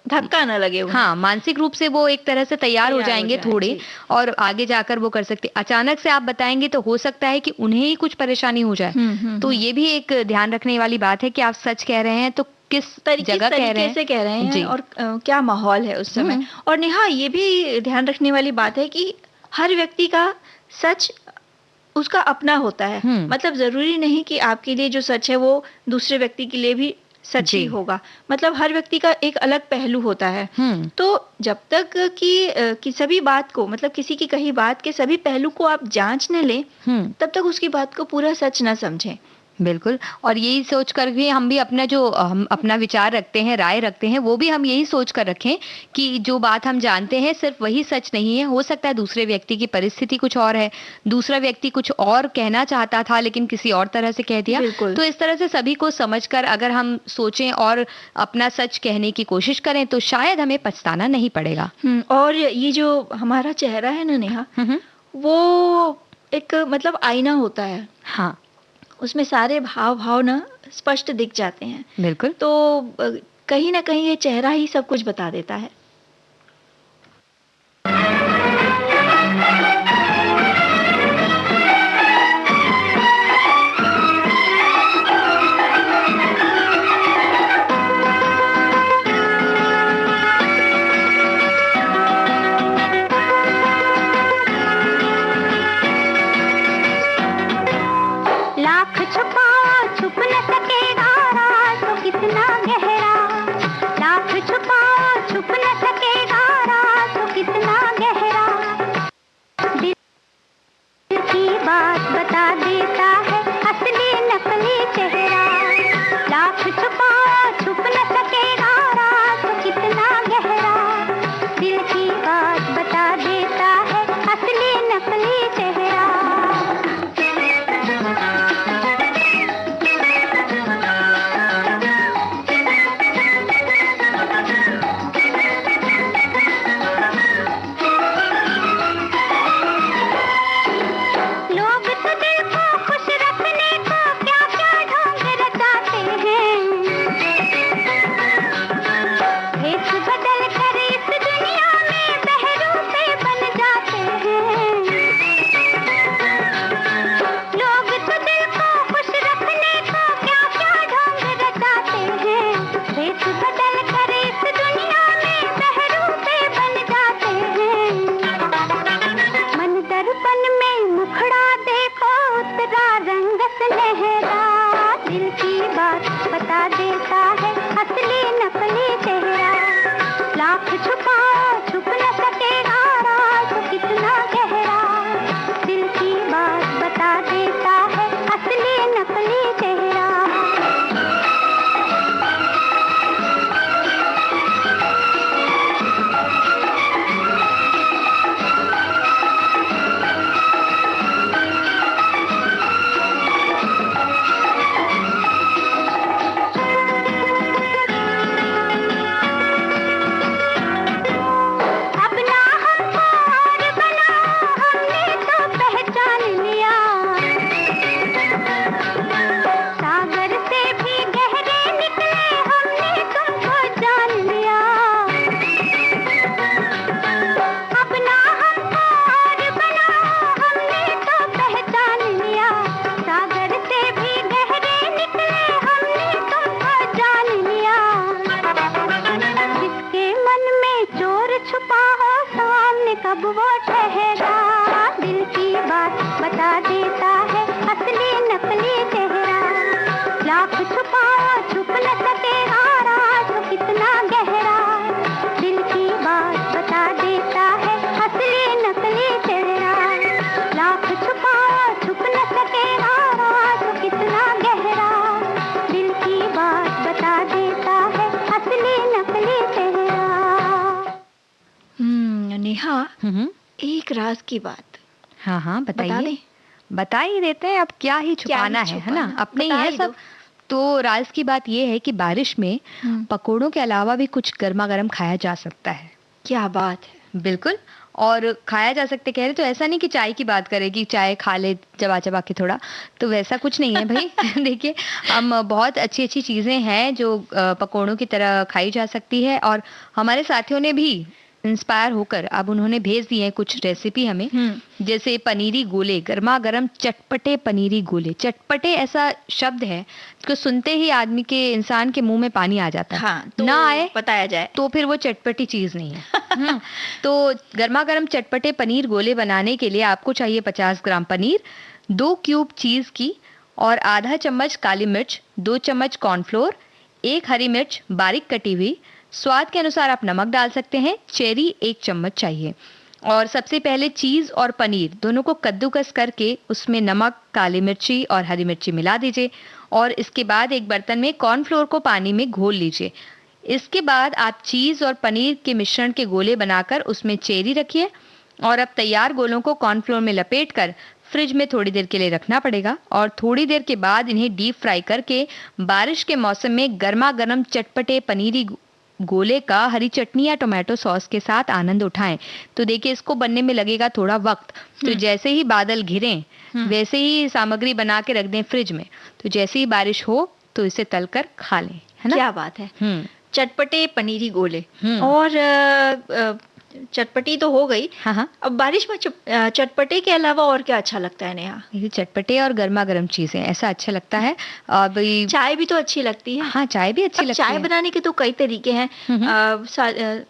धक्का न लगे उन्हें। हाँ, मानसिक रूप से वो एक तरह से तैयार हो जाएंगे थोड़े, और आगे जाकर वो कर सकते। अचानक से आप बताएंगे तो हो सकता है कि उन्हें ही कुछ परेशानी हो जाए। तो ये भी एक ध्यान रखने वाली बात है कि आप सच कह रहे हैं तो किस जगह कह रहे हैं और क्या माहौल है उस समय। और नेहा, ये भी ध्यान रखने वाली बात है कि हर व्यक्ति का सच उसका अपना होता है। मतलब जरूरी नहीं कि आपके लिए जो सच है वो दूसरे व्यक्ति के लिए भी सच ही होगा। मतलब हर व्यक्ति का एक अलग पहलू होता है। तो जब तक कि सभी बात को, मतलब किसी की कही बात के सभी पहलू को आप जांच न लें, तब तक उसकी बात को पूरा सच न समझें। बिल्कुल। और यही सोच कर भी हम भी हम अपना विचार रखते हैं, राय रखते हैं, वो भी हम यही सोच कर रखें कि जो बात हम जानते हैं सिर्फ वही सच नहीं है। हो सकता है दूसरे व्यक्ति की परिस्थिति कुछ और है, दूसरा व्यक्ति कुछ और कहना चाहता था लेकिन किसी और तरह से कह दिया। बिल्कुल। तो इस तरह से सभी को समझकर अगर हम सोचें और अपना सच कहने की कोशिश करें तो शायद हमें पछताना नहीं पड़ेगा। और ये जो हमारा चेहरा है ना नेहा, वो एक मतलब आईना होता है। हाँ, उसमें सारे भाव ना स्पष्ट दिख जाते हैं। बिल्कुल। तो कहीं ना कहीं ये चेहरा ही सब कुछ बता देता है। लाख छुपाओ छुप न सकेगा राज तो कितना गहरा, लाख छुपाओ छुप न सकेगा राज तो कितना गहरा, दिल की बात बता देता है असली नकली चेहरा, लाख छुपाओ छुप न सकेगा राज तो कितना गहरा, दिल की बात बता देता है असली नकली चेहरा। लोग तो दिल को खुश रखने को क्या क्या ढोंग रचाते हैं, भेष बदल कर इस दुनिया में बहरूपे बन जाते हैं, लोग तो दिल को खुश रखने को क्या क्या ढोंग रचाते हैं, भेष बदल कर इस दुनिया में बहरूपे बन जाते हैं, मन दर्पण में मुखड़ा देखो उतरा रंग सुनहरा, दिल की बात बता देता है असली नकली चेहरा, लाख छुपाओ छुप न सकेगा राज तो कितना गहरा, दिल की बात बता देता है असली नकली चेहरा। अपना हमको और बना हमने तो पहचान लिया, सागर से भी गहरे निकले हमने तुमको जान लिया, अपना हमको और बना हमने तो पहचान लिया, सागर से भी गहरे निकले हमने तुमको जान लिया, जिसके मन में चोर छुपा हो सामने कब वो ठहरा, दिल की बात बता देता है असली नकली चेहरा, लाख छुपाओ छुप न सकेगा राज तो कितना गहरा, दिल की बात बता देता है असली नकली चेहरा, लाख छुपाओ छुप न सकेगा राज तो कितना गहरा, दिल की बात बता देता है असली नकली चेहरा। नेहा, एक राज की बात हाँ हाँ, बता बताइए। दें? बता ही देते हैं, अब क्या ही छुपाना है ना, अपने ही बता है ही सब। दो। तो राज की बात ये है कि बारिश में पकोड़ों के अलावा भी कुछ गर्मा गर्म खाया जा सकता है। क्या बात है। बिल्कुल। और खाया जा सकते कह रहे तो ऐसा नहीं कि चाय की बात करें कि चाय खा ले चबा चबा के थोड़ा, तो वैसा कुछ नहीं है भाई। देखिए, हम बहुत अच्छी अच्छी चीजें हैं जो पकोड़ों की तरह खाई जा सकती है, और हमारे साथियों ने भी इंस्पायर होकर अब उन्होंने भेज दिए हैं कुछ रेसिपी हमें, जैसे पनीरी गोले, गर्मा गर्म चटपटे पनीरी गोले। चटपटे ऐसा शब्द है जो सुनते ही आदमी के, इंसान के मुंह में पानी आ जाता है। हाँ, तो ना आए बताया जाए तो फिर वो चटपटी चीज नहीं है। तो गर्मा गर्म चटपटे पनीर गोले बनाने के लिए आपको चाहिए 50 ग्राम पनीर, 2 क्यूब चीज की, और आधा चम्मच काली मिर्च, 2 चम्मच कॉर्नफ्लोर, 1 हरी मिर्च बारीक कटी हुई, स्वाद के अनुसार आप नमक डाल सकते हैं, चेरी 1 चम्मच चाहिए। और सबसे पहले चीज़ और पनीर दोनों को कद्दूकस करके उसमें नमक, काली मिर्ची और हरी मिर्ची मिला दीजिए और इसके बाद एक बर्तन में कॉर्नफ्लोर को पानी में घोल लीजिए। इसके बाद आप चीज़ और पनीर के मिश्रण के गोले बनाकर उसमें चेरी रखिए और अब तैयार गोलों को कॉर्नफ्लोर में लपेटकर फ्रिज में थोड़ी देर के लिए रखना पड़ेगा और थोड़ी देर के बाद इन्हें डीप फ्राई करके बारिश के मौसम में गर्मा गर्म चटपटे पनीरी गोले का हरी चटनी या टोमेटो सॉस के साथ आनंद उठाएं। तो देखिए इसको बनने में लगेगा थोड़ा वक्त, तो जैसे ही बादल घिरें वैसे ही सामग्री बना के रख दें फ्रिज में, तो जैसे ही बारिश हो तो इसे तलकर खा लें, है ना। क्या बात है। चटपटे पनीरी गोले और चटपटी तो हो गई। हाँ। अब बारिश में चटपटे के अलावा और क्या अच्छा लगता है नेहा? ये चटपटे और गर्मा गर्म चीजें ऐसा अच्छा लगता है। चाय भी तो अच्छी लगती है। हाँ, चाय भी अच्छी लगती है। चाय बनाने के तो कई तरीके हैं।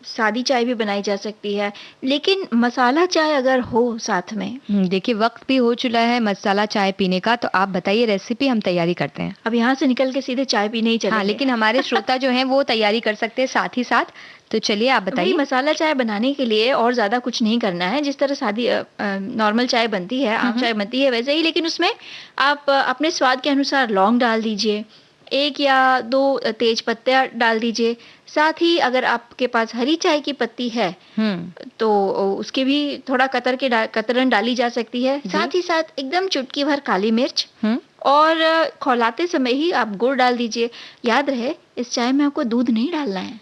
सादी चाय भी बनाई जा सकती है, लेकिन मसाला चाय अगर हो साथ में। देखिए वक्त भी हो चुका है मसाला चाय पीने का, तो आप बताइए रेसिपी, हम तैयारी करते हैं। अब यहाँ से निकल के सीधे चाय पीने ही चलेंगे। हाँ, लेकिन हमारे श्रोता जो हैं वो तैयारी कर सकते हैं साथ ही साथ, तो चलिए आप बताइए। मसाला चाय बनाने के लिए और ज्यादा कुछ नहीं करना है, जिस तरह सादी नॉर्मल चाय बनती है, आम चाय बनती है वैसे ही, लेकिन उसमें आप अपने स्वाद के अनुसार लौंग डाल दीजिए, 1 या 2 तेज पत्ते डाल दीजिए, साथ ही अगर आपके पास हरी चाय की पत्ती है तो उसके भी थोड़ा कतरन डाली जा सकती है। साथ ही साथ एकदम चुटकी भर काली मिर्च और खौलाते समय ही आप गुड़ डाल दीजिए। याद रहे इस चाय में आपको दूध नहीं डालना है।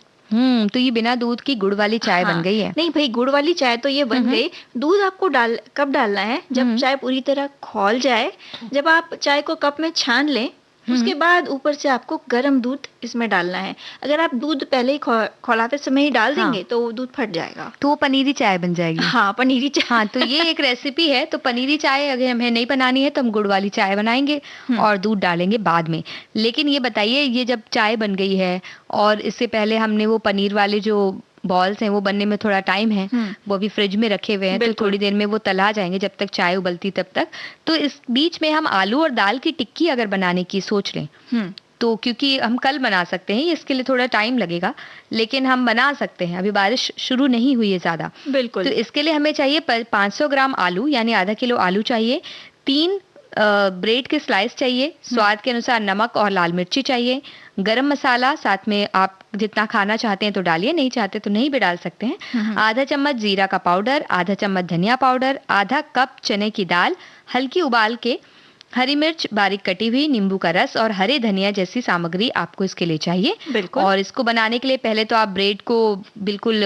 तो ये बिना दूध की गुड़ वाली चाय बन गई है। नहीं भाई, गुड़ वाली चाय तो ये बन गई। दूध आपको कब डालना है? जब चाय पूरी तरह खौल जाए, जब आप चाय को कप में छान लें, उसके बाद ऊपर से आपको गर्म दूध इसमें डालना है। अगर आप दूध पहले ही खौलाते समय ही डाल देंगे तो दूध फट जाएगा, तो पनीरी चाय बन जाएगी। हाँ, पनीरी चाय। हाँ, तो ये एक रेसिपी है। तो पनीरी चाय अगर हमें नहीं बनानी है तो हम गुड़ वाली चाय बनाएंगे और दूध डालेंगे बाद में। लेकिन ये बताइए, ये जब चाय बन गई है और इससे पहले हमने वो पनीर वाले जो बॉल्स हैं वो बनने में थोड़ा टाइम है, वो अभी फ्रिज में रखे हुए हैं, तो थोड़ी देर में वो तला जाएंगे जब तक चाय उबलती तब तक। तो इस बीच में हम आलू और दाल की टिक्की अगर बनाने की सोच लें तो, क्योंकि हम कल बना सकते हैं, इसके लिए थोड़ा टाइम लगेगा, लेकिन हम बना सकते हैं, अभी बारिश शुरू नहीं हुई है ज्यादा। बिल्कुल। तो इसके लिए हमें चाहिए 500 ग्राम आलू, यानी आधा किलो आलू चाहिए, 3 ब्रेड के स्लाइस चाहिए, स्वाद के अनुसार नमक और लाल मिर्ची चाहिए, गरम मसाला साथ में आप जितना खाना चाहते हैं तो डालिए, नहीं चाहते तो नहीं भी डाल सकते हैं, आधा चम्मच जीरा का पाउडर, आधा चम्मच धनिया पाउडर, आधा कप चने की दाल हल्की उबाल के, हरी मिर्च बारीक कटी हुई, नींबू का रस और हरे धनिया जैसी सामग्री आपको इसके लिए चाहिए। बिल्कुल। और इसको बनाने के लिए पहले तो आप ब्रेड को बिल्कुल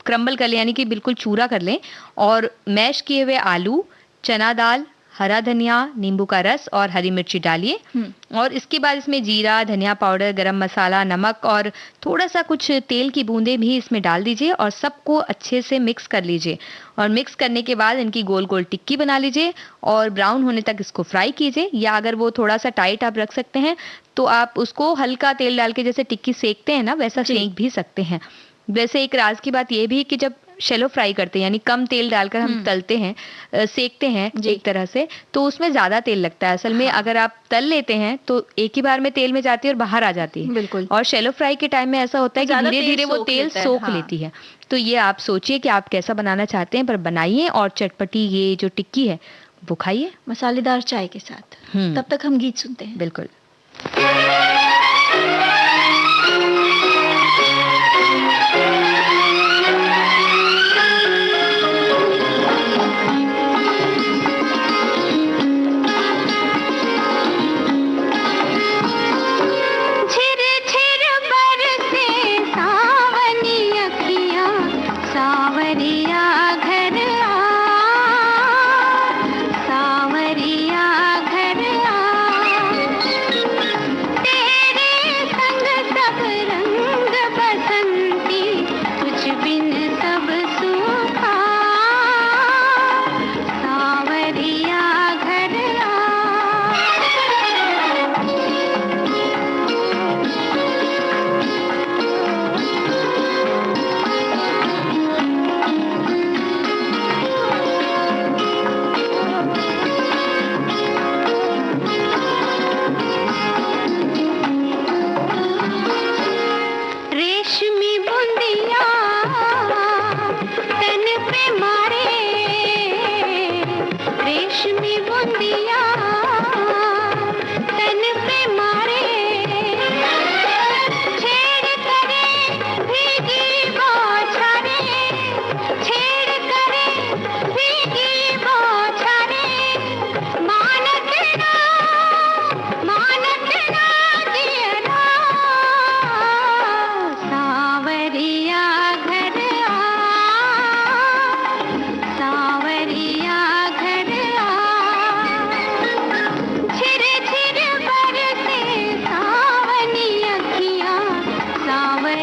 क्रम्बल कर लें, यानी कि बिल्कुल चूरा कर लें, और मैश किए हुए आलू, चना दाल, हरा धनिया, नींबू का रस और हरी मिर्ची डालिए और इसके बाद इसमें जीरा, धनिया पाउडर, गरम मसाला, नमक और थोड़ा सा कुछ तेल की बूंदें भी इसमें डाल दीजिए और सबको अच्छे से मिक्स कर लीजिए। और मिक्स करने के बाद इनकी गोल गोल टिक्की बना लीजिए और ब्राउन होने तक इसको फ्राई कीजिए, या अगर वो थोड़ा सा टाइट आप रख सकते हैं तो आप उसको हल्का तेल डाल के जैसे टिक्की सेकते हैं ना, वैसा सेक भी सकते हैं। वैसे एक राज की बात ये भी कि जब शैलो फ्राई करते हैं, यानी कम तेल डालकर हम तलते हैं, सेकते हैं एक तरह से, तो उसमें ज्यादा तेल लगता है। असल में अगर आप तल लेते हैं तो एक ही बार में तेल में जाती है और बाहर आ जाती है। बिल्कुल। और शैलो फ्राई के टाइम में ऐसा होता है कि धीरे धीरे वो तेल सोख लेती है। तो ये आप सोचिए कि आप कैसा बनाना चाहते हैं, पर बनाइए और चटपटी ये जो टिक्की है वो खाइए मसालेदार चाय के साथ। तब तक हम गीत सुनते हैं। बिल्कुल। सावरिया घर आ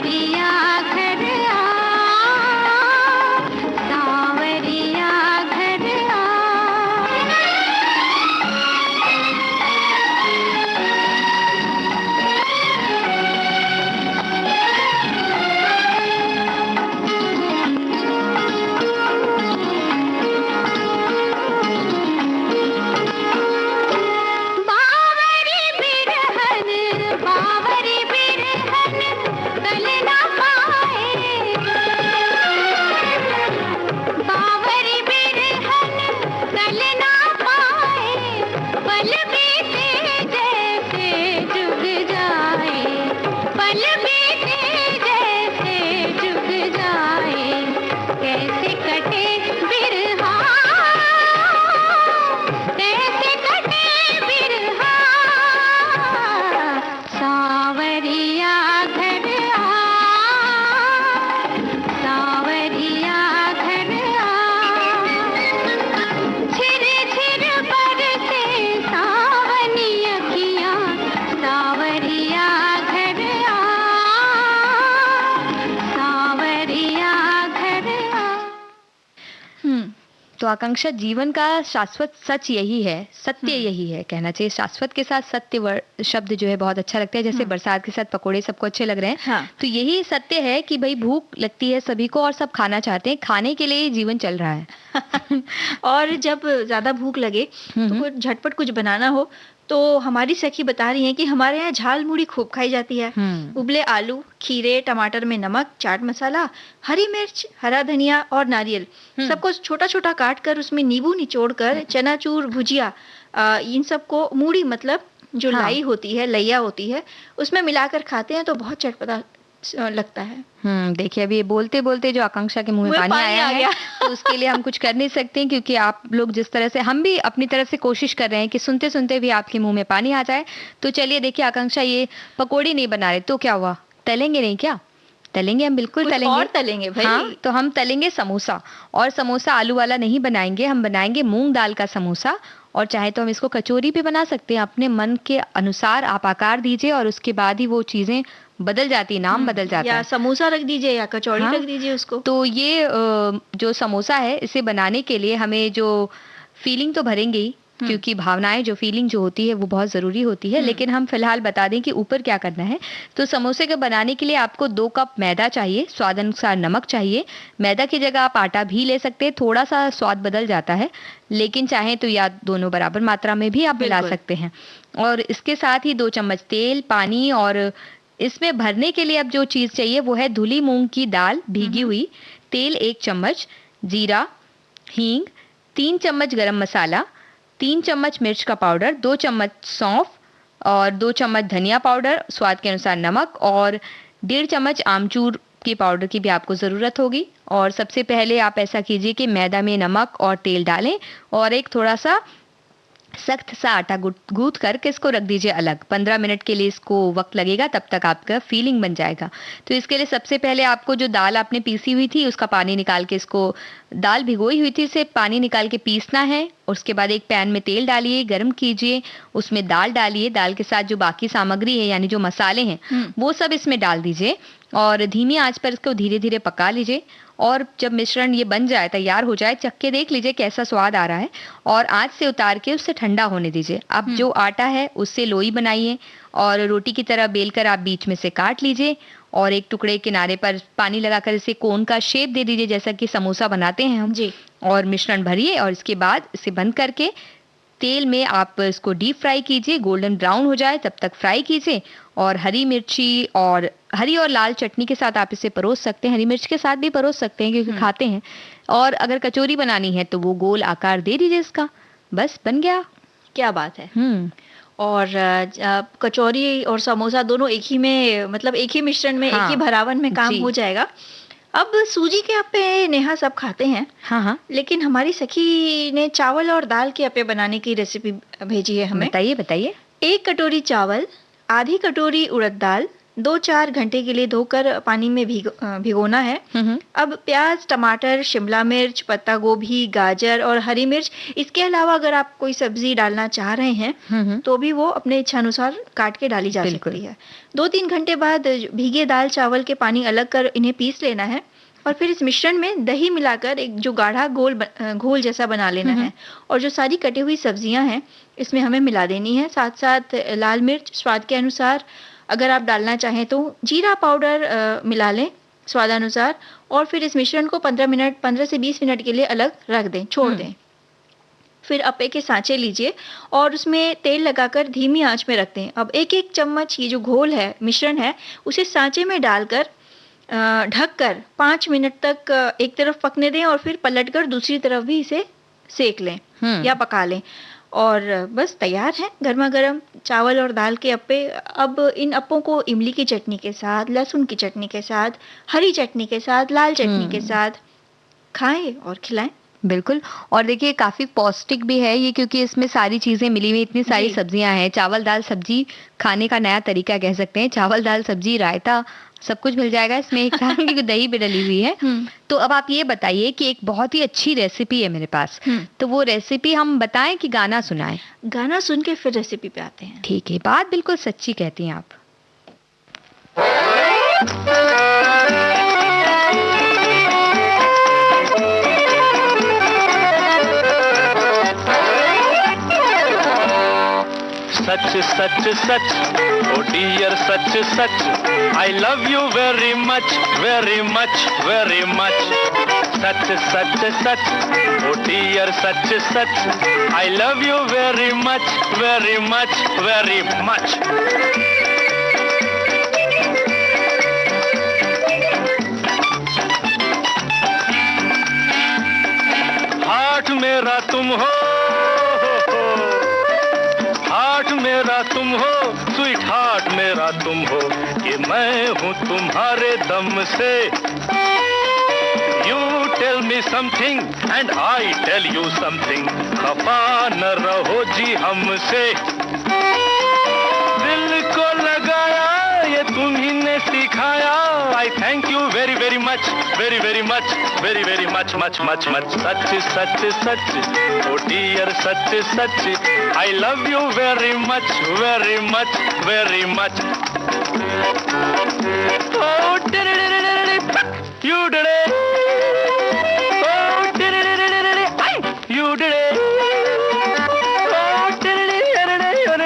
सांवरिया घर आ, सांवरिया घर आ। बावरी बिरहन, बावरी बिरहन कल ना पाए, बावरी बिरहन कल ना पाए, पल बीते जैसे जुग जाए, पल बीते जैसे जुग जाए, कैसे कटे बिरहा, कैसे कटे बिरहा, सांवरिया घर आ, सांवरिया घर आ। छिर छिर बरसे सावनी अखियाँ, सांवरिया घर आ, सांवरिया घर आ। तो आकांक्षा, जीवन का शाश्वत सच यही है, सत्य यही है कहना चाहिए। शाश्वत के साथ सत्य शब्द जो है बहुत अच्छा लगता है। जैसे बरसात के साथ पकोड़े सबको अच्छे लग रहे हैं, हाँ। तो यही सत्य है कि भाई भूख लगती है सभी को और सब खाना चाहते हैं, खाने के लिए ही जीवन चल रहा है। और जब ज्यादा भूख लगे तो कुछ झटपट कुछ बनाना हो तो हमारी सखी बता रही हैं कि हमारे यहाँ झाल मुड़ी खूब खाई जाती है। उबले आलू, खीरे, टमाटर में नमक, चाट मसाला, हरी मिर्च, हरा धनिया और नारियल सबको छोटा छोटा काट कर उसमें नींबू निचोड़ कर चनाचूर, भुजिया, इन सबको मूड़ी मतलब जो हाँ। लाई होती है, लैया होती है, उसमें मिलाकर खाते हैं तो बहुत चटपटा लगता है। देखिए अभी बोलते बोलते जो आकांक्षा के मुंह में पानी आया है, तो उसके लिए हम कुछ कर नहीं सकते हैं, क्योंकि आप लोग जिस तरह से, हम भी अपनी तरफ से कोशिश कर रहे हैं कि सुनते सुनते भी आपके मुंह में पानी आ जाए। तो चलिए देखिए आकांक्षा, ये पकोड़े नहीं बना रहे तो क्या हुआ, तलेंगे नहीं क्या? तलेंगे, हम बिल्कुल कुछ तलेंगे। और तलेंगे भाई। हाँ, तो हम तलेंगे समोसा, और समोसा आलू वाला नहीं बनाएंगे, हम बनाएंगे मूंग दाल का समोसा। और चाहे तो हम इसको कचौरी भी बना सकते हैं, अपने मन के अनुसार आप आकार दीजिए और उसके बाद ही वो चीजें बदल जाती है, नाम बदल जाता या है। समोसा रख दीजिए या कचौड़ी हाँ। रख दीजिए उसको। तो ये जो समोसा है, इसे बनाने के लिए हमें जो फीलिंग तो भरेंगे ही, क्योंकि भावनाएं, जो फीलिंग जो होती है वो बहुत जरूरी होती है। लेकिन हम फिलहाल बता दें कि ऊपर क्या करना है। तो समोसे के बनाने के लिए आपको 2 कप मैदा चाहिए, स्वाद अनुसार नमक चाहिए। मैदा की जगह आप आटा भी ले सकते हैं, थोड़ा सा स्वाद बदल जाता है, लेकिन चाहे तो या दोनों बराबर मात्रा में भी आप मिला सकते हैं। और इसके साथ ही 2 चम्मच तेल, पानी, और इसमें भरने के लिए अब जो चीज चाहिए वो है धुली मूंग की दाल भीगी हुई, तेल 1 चम्मच, जीरा, हींग, 3 चम्मच गरम मसाला, 3 चम्मच मिर्च का पाउडर, 2 चम्मच सौंफ और 2 चम्मच धनिया पाउडर, स्वाद के अनुसार नमक, और 1.5 चम्मच आमचूर के पाउडर की भी आपको ज़रूरत होगी। और सबसे पहले आप ऐसा कीजिए कि मैदा में नमक और तेल डालें और एक थोड़ा सा सख्त सा आटा गूंथ करके इसको रख दीजिए अलग। 15 मिनट के लिए इसको वक्त लगेगा, तब तक आपका फीलिंग बन जाएगा। तो इसके लिए सबसे पहले आपको जो दाल आपने पीसी हुई थी उसका पानी निकाल के, इसको दाल भिगोई हुई थी इसे पानी निकाल के पीसना है। उसके बाद एक पैन में तेल डालिए, गरम कीजिए, उसमें दाल डालिए, दाल के साथ जो बाकी सामग्री है यानी जो मसाले हैं वो सब इसमें डाल दीजिए और धीमी आंच पर इसको धीरे धीरे पका लीजिए। और जब मिश्रण ये बन जाए, तैयार हो जाए, चख के देख लीजिए कैसा स्वाद आ रहा है और आंच से उतार के उससे ठंडा होने दीजिए। अब जो आटा है उससे लोई बनाइए और रोटी की तरह बेलकर आप बीच में से काट लीजिए और एक टुकड़े किनारे पर पानी लगाकर इसे कोन का शेप दे दीजिए, जैसा कि समोसा बनाते हैं हम जी। और मिश्रण भरिए और इसके बाद इसे बंद करके तेल में आप इसको डीप फ्राई कीजिए, गोल्डन ब्राउन हो जाए तब तक फ्राई कीजिए। और हरी मिर्ची और हरी और लाल चटनी के साथ आप इसे परोस सकते हैं, हरी मिर्च के साथ भी परोस सकते हैं क्योंकि खाते हैं। और अगर कचौरी बनानी है तो वो गोल आकार दे दीजिए इसका, बस बन गया। क्या बात है। और कचौरी और समोसा दोनों एक ही में, मतलब एक ही मिश्रण में, एक ही भरावन में काम हो जाएगा। अब सूजी के अप्पे नेहा सब खाते हैं, हाँ, लेकिन हमारी सखी ने चावल और दाल के अप्पे बनाने की रेसिपी भेजी है हमें। बताइए बताइए। 1 कटोरी चावल, आधी कटोरी उड़द दाल, 2-4 घंटे के लिए धोकर पानी में भिगोना है। अब प्याज, टमाटर, शिमला मिर्च, पत्ता गोभी, गाजर और हरी मिर्च, इसके अलावा अगर आप कोई सब्जी डालना चाह रहे हैं तो भी वो अपने इच्छानुसार काट के डाली जा सकती है। 2-3 घंटे बाद भीगे दाल चावल के पानी अलग कर इन्हें पीस लेना है और फिर इस मिश्रण में दही मिलाकर एक जो गाढ़ा घोल जैसा बना लेना है और जो सारी कटी हुई सब्जियां हैं इसमें हमें मिला देनी है। साथ साथ लाल मिर्च स्वाद के अनुसार, अगर आप डालना चाहें तो जीरा पाउडर मिला लें स्वादानुसार और फिर इस मिश्रण को 15 से 20 मिनट के लिए अलग रख दें, छोड़ दें। फिर अप्पे के सांचे लीजिए और उसमें तेल लगाकर धीमी आंच में रख दें। अब 1-1 चम्मच ये जो घोल है, मिश्रण है, उसे सांचे में डालकर ढककर 5 मिनट तक एक तरफ पकने दें और फिर पलटकर दूसरी तरफ भी इसे सेक लें या पका लें और बस तैयार है गर्मा गर्म चावल और दाल के अप्पे। अब इन अप्पों को इमली की चटनी के साथ, लहसुन की चटनी के साथ, हरी चटनी के साथ, लाल चटनी के साथ खाएं और खिलाएं। बिल्कुल। और देखिए काफी पौष्टिक भी है ये, क्योंकि इसमें सारी चीजें मिली हुई, इतनी सारी सब्जियां हैं। चावल दाल सब्जी खाने का नया तरीका कह सकते हैं। चावल दाल सब्जी, रायता, सब कुछ मिल जाएगा इसमें। एक साल की दही भी डली हुई है। तो अब आप ये बताइए कि एक बहुत ही अच्छी रेसिपी है मेरे पास, तो वो रेसिपी हम बताएं कि गाना सुनाएं? गाना सुन के फिर रेसिपी पे आते हैं। ठीक है, बात बिल्कुल सच्ची कहती हैं आप। सच सच सच, ओ डियर सच सच, I love you very much very much very much. सच सच सच, ओ डियर सच सच, I love you very much very much very much. Heart मेरा तुम हो, हार्ट मेरा तुम हो, स्वीट हार्ट मेरा तुम हो, कि मैं हूँ तुम्हारे दम से। You tell me something and I tell you something, खफा न रहो जी हमसे। दिल को लगाया ये तुम्ही ने सिखाया, I thank you very very much, very very much, very very much much much much। सच सच सच, ओ डियर सच सच, I love you very much very much very much। Oh you did it, oh you did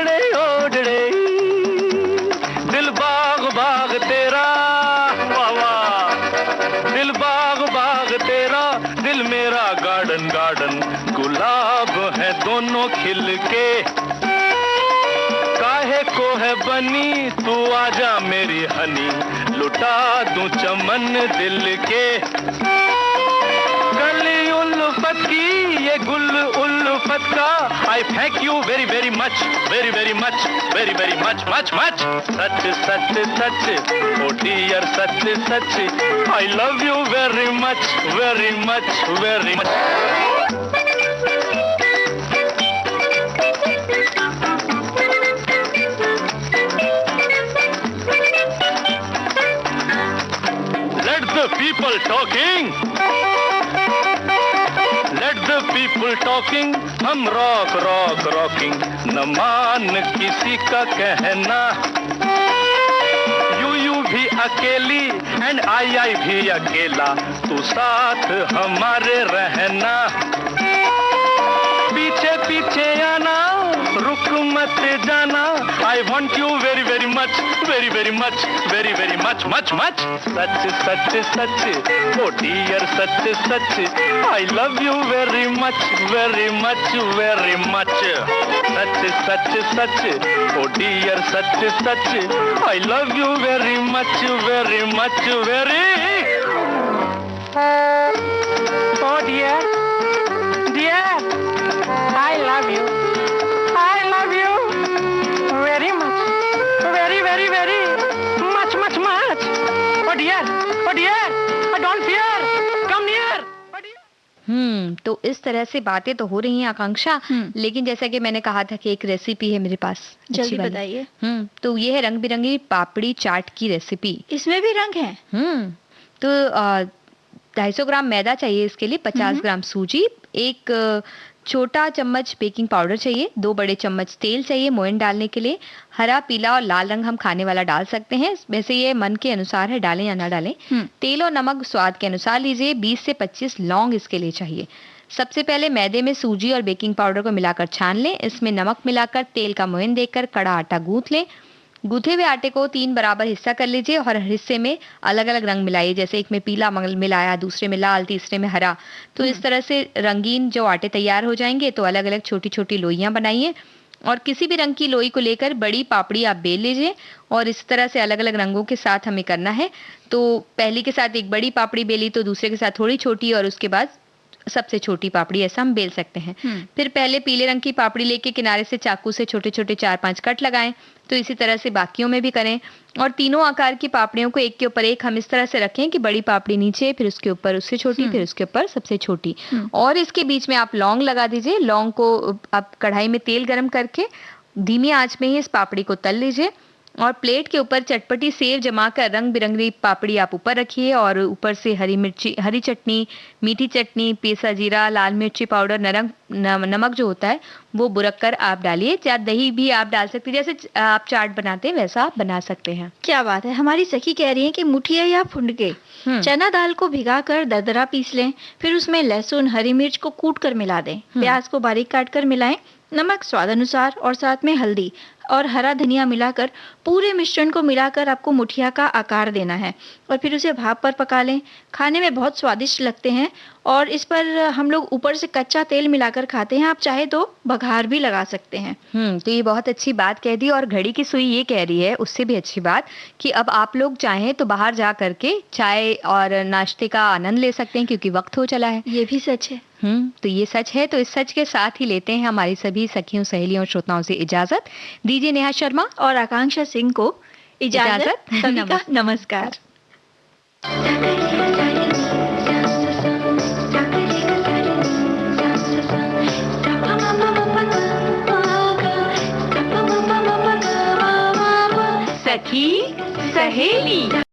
it, oh did it। दिल बाग बाग तेरा, वाह वाह, दिल बाग बाग तेरा, दिल मेरा गार्डन गार्डन, गुलाब है दोनों खिल के। काहे को है बनी तू आजा मेरी हनी, लुटा दूं चमन दिल के। गली उल्फत की ये गुल उल्फत का, I thank you very very much, very very much, very very much much much। सच सच सच, ओ डियर सच सच, I love you very much very much very much। Let the people talking, let the people talking, हम रॉक रॉक रॉकिंग, न मान किसी का कहना। यू भी अकेली एंड आई भी अकेला, तू साथ हमारे रहना। पीछे पीछे आना, रुक मत जाना, I want you very very much, very very much, very very much much much। सच सच सच, ओ डियर सच सच, I love you very much very much very much। सच सच सच, ओ डियर सच सच, I love you very much very much very। Oh dear, dear, I love you, I love you very much, very very very much much much। Oh dear, don't fear, come near। तो इस तरह से बातें तो हो रही हैं आकांक्षा, लेकिन जैसा कि मैंने कहा था कि एक रेसिपी है मेरे पास, जल्दी बताइए। तो ये है रंग बिरंगी पापड़ी चाट की रेसिपी। इसमें भी रंग है? तो 250 ग्राम मैदा चाहिए इसके लिए, 50 ग्राम सूजी, एक छोटा चम्मच बेकिंग पाउडर चाहिए, 2 बड़े चम्मच तेल चाहिए मोयन डालने के लिए। हरा, पीला और लाल रंग हम खाने वाला डाल सकते हैं, वैसे ये मन के अनुसार है, डालें या ना डालें। तेल और नमक स्वाद के अनुसार लीजिए। 20 से 25 लौंग इसके लिए चाहिए। सबसे पहले मैदे में सूजी और बेकिंग पाउडर को मिलाकर छान लें। इसमें नमक मिलाकर तेल का मोयन देकर कड़ा आटा गूंथ लें। गूथे हुए आटे को 3 बराबर हिस्सा कर लीजिए और हर हिस्से में अलग अलग रंग मिलाइए, जैसे एक में पीला मिलाया, दूसरे में लाल, तीसरे में हरा। तो इस तरह से रंगीन जो आटे तैयार हो जाएंगे तो अलग अलग छोटी छोटी लोइयां बनाइए और किसी भी रंग की लोई को लेकर बड़ी पापड़ी आप बेल लीजिए और इस तरह से अलग अलग रंगों के साथ हमें करना है। तो पहली के साथ एक बड़ी पापड़ी बेली तो दूसरे के साथ थोड़ी छोटी और उसके बाद सबसे छोटी पापड़ी, ऐसा हम बेल सकते हैं। फिर पहले पीले रंग की पापड़ी लेके किनारे से चाकू से छोटे छोटे 4-5 कट लगाएं। तो इसी तरह से बाकियों में भी करें और तीनों आकार की पापड़ियों को एक के ऊपर एक हम इस तरह से रखें कि बड़ी पापड़ी नीचे, फिर उसके ऊपर उससे छोटी, फिर उसके ऊपर सबसे छोटी, और इसके बीच में आप लौंग लगा दीजिए। लौंग को आप कढ़ाई में तेल गरम करके धीमी आंच में ही इस पापड़ी को तल लीजिए और प्लेट के ऊपर चटपटी सेव जमाकर रंग बिरंगी पापड़ी आप ऊपर रखिए और ऊपर से हरी चटनी, मीठी चटनी, पिसा जीरा, लाल मिर्ची पाउडर, नमक जो होता है वो बुरक कर आप डालिए। या दही भी आप डाल सकते हैं, जैसे आप चाट बनाते हैं वैसा आप बना सकते हैं। क्या बात है। हमारी सखी कह रही है कि मुठिया या फुंडके चना दाल को भिगाकर दरदरा पीस लें, फिर उसमें लहसुन, हरी मिर्च को कूट कर मिला दें, प्याज को बारीक काट कर मिलाएं, नमक स्वाद अनुसार और साथ में हल्दी और हरा धनिया मिलाकर पूरे मिश्रण को मिलाकर आपको मुठिया का आकार देना है और फिर उसे भाप पर पका लें। खाने में बहुत स्वादिष्ट लगते हैं और इस पर हम लोग ऊपर से कच्चा तेल मिलाकर खाते हैं। आप चाहे तो बघार भी लगा सकते हैं। तो ये बहुत अच्छी बात कह दी और घड़ी की सुई ये कह रही है उससे भी अच्छी बात कि अब आप लोग चाहें तो बाहर जा करके चाय और नाश्ते का आनंद ले सकते हैं क्योंकि वक्त हो चला है। ये भी सच है। तो ये सच है। तो इस सच के साथ ही लेते हैं हमारी सभी सखियों, सहेलियों और श्रोताओं से इजाजत। दीजिए नेहा शर्मा और आकांक्षा सिंह को इजाजत। सभी का नमस्कार। सखी सहेली।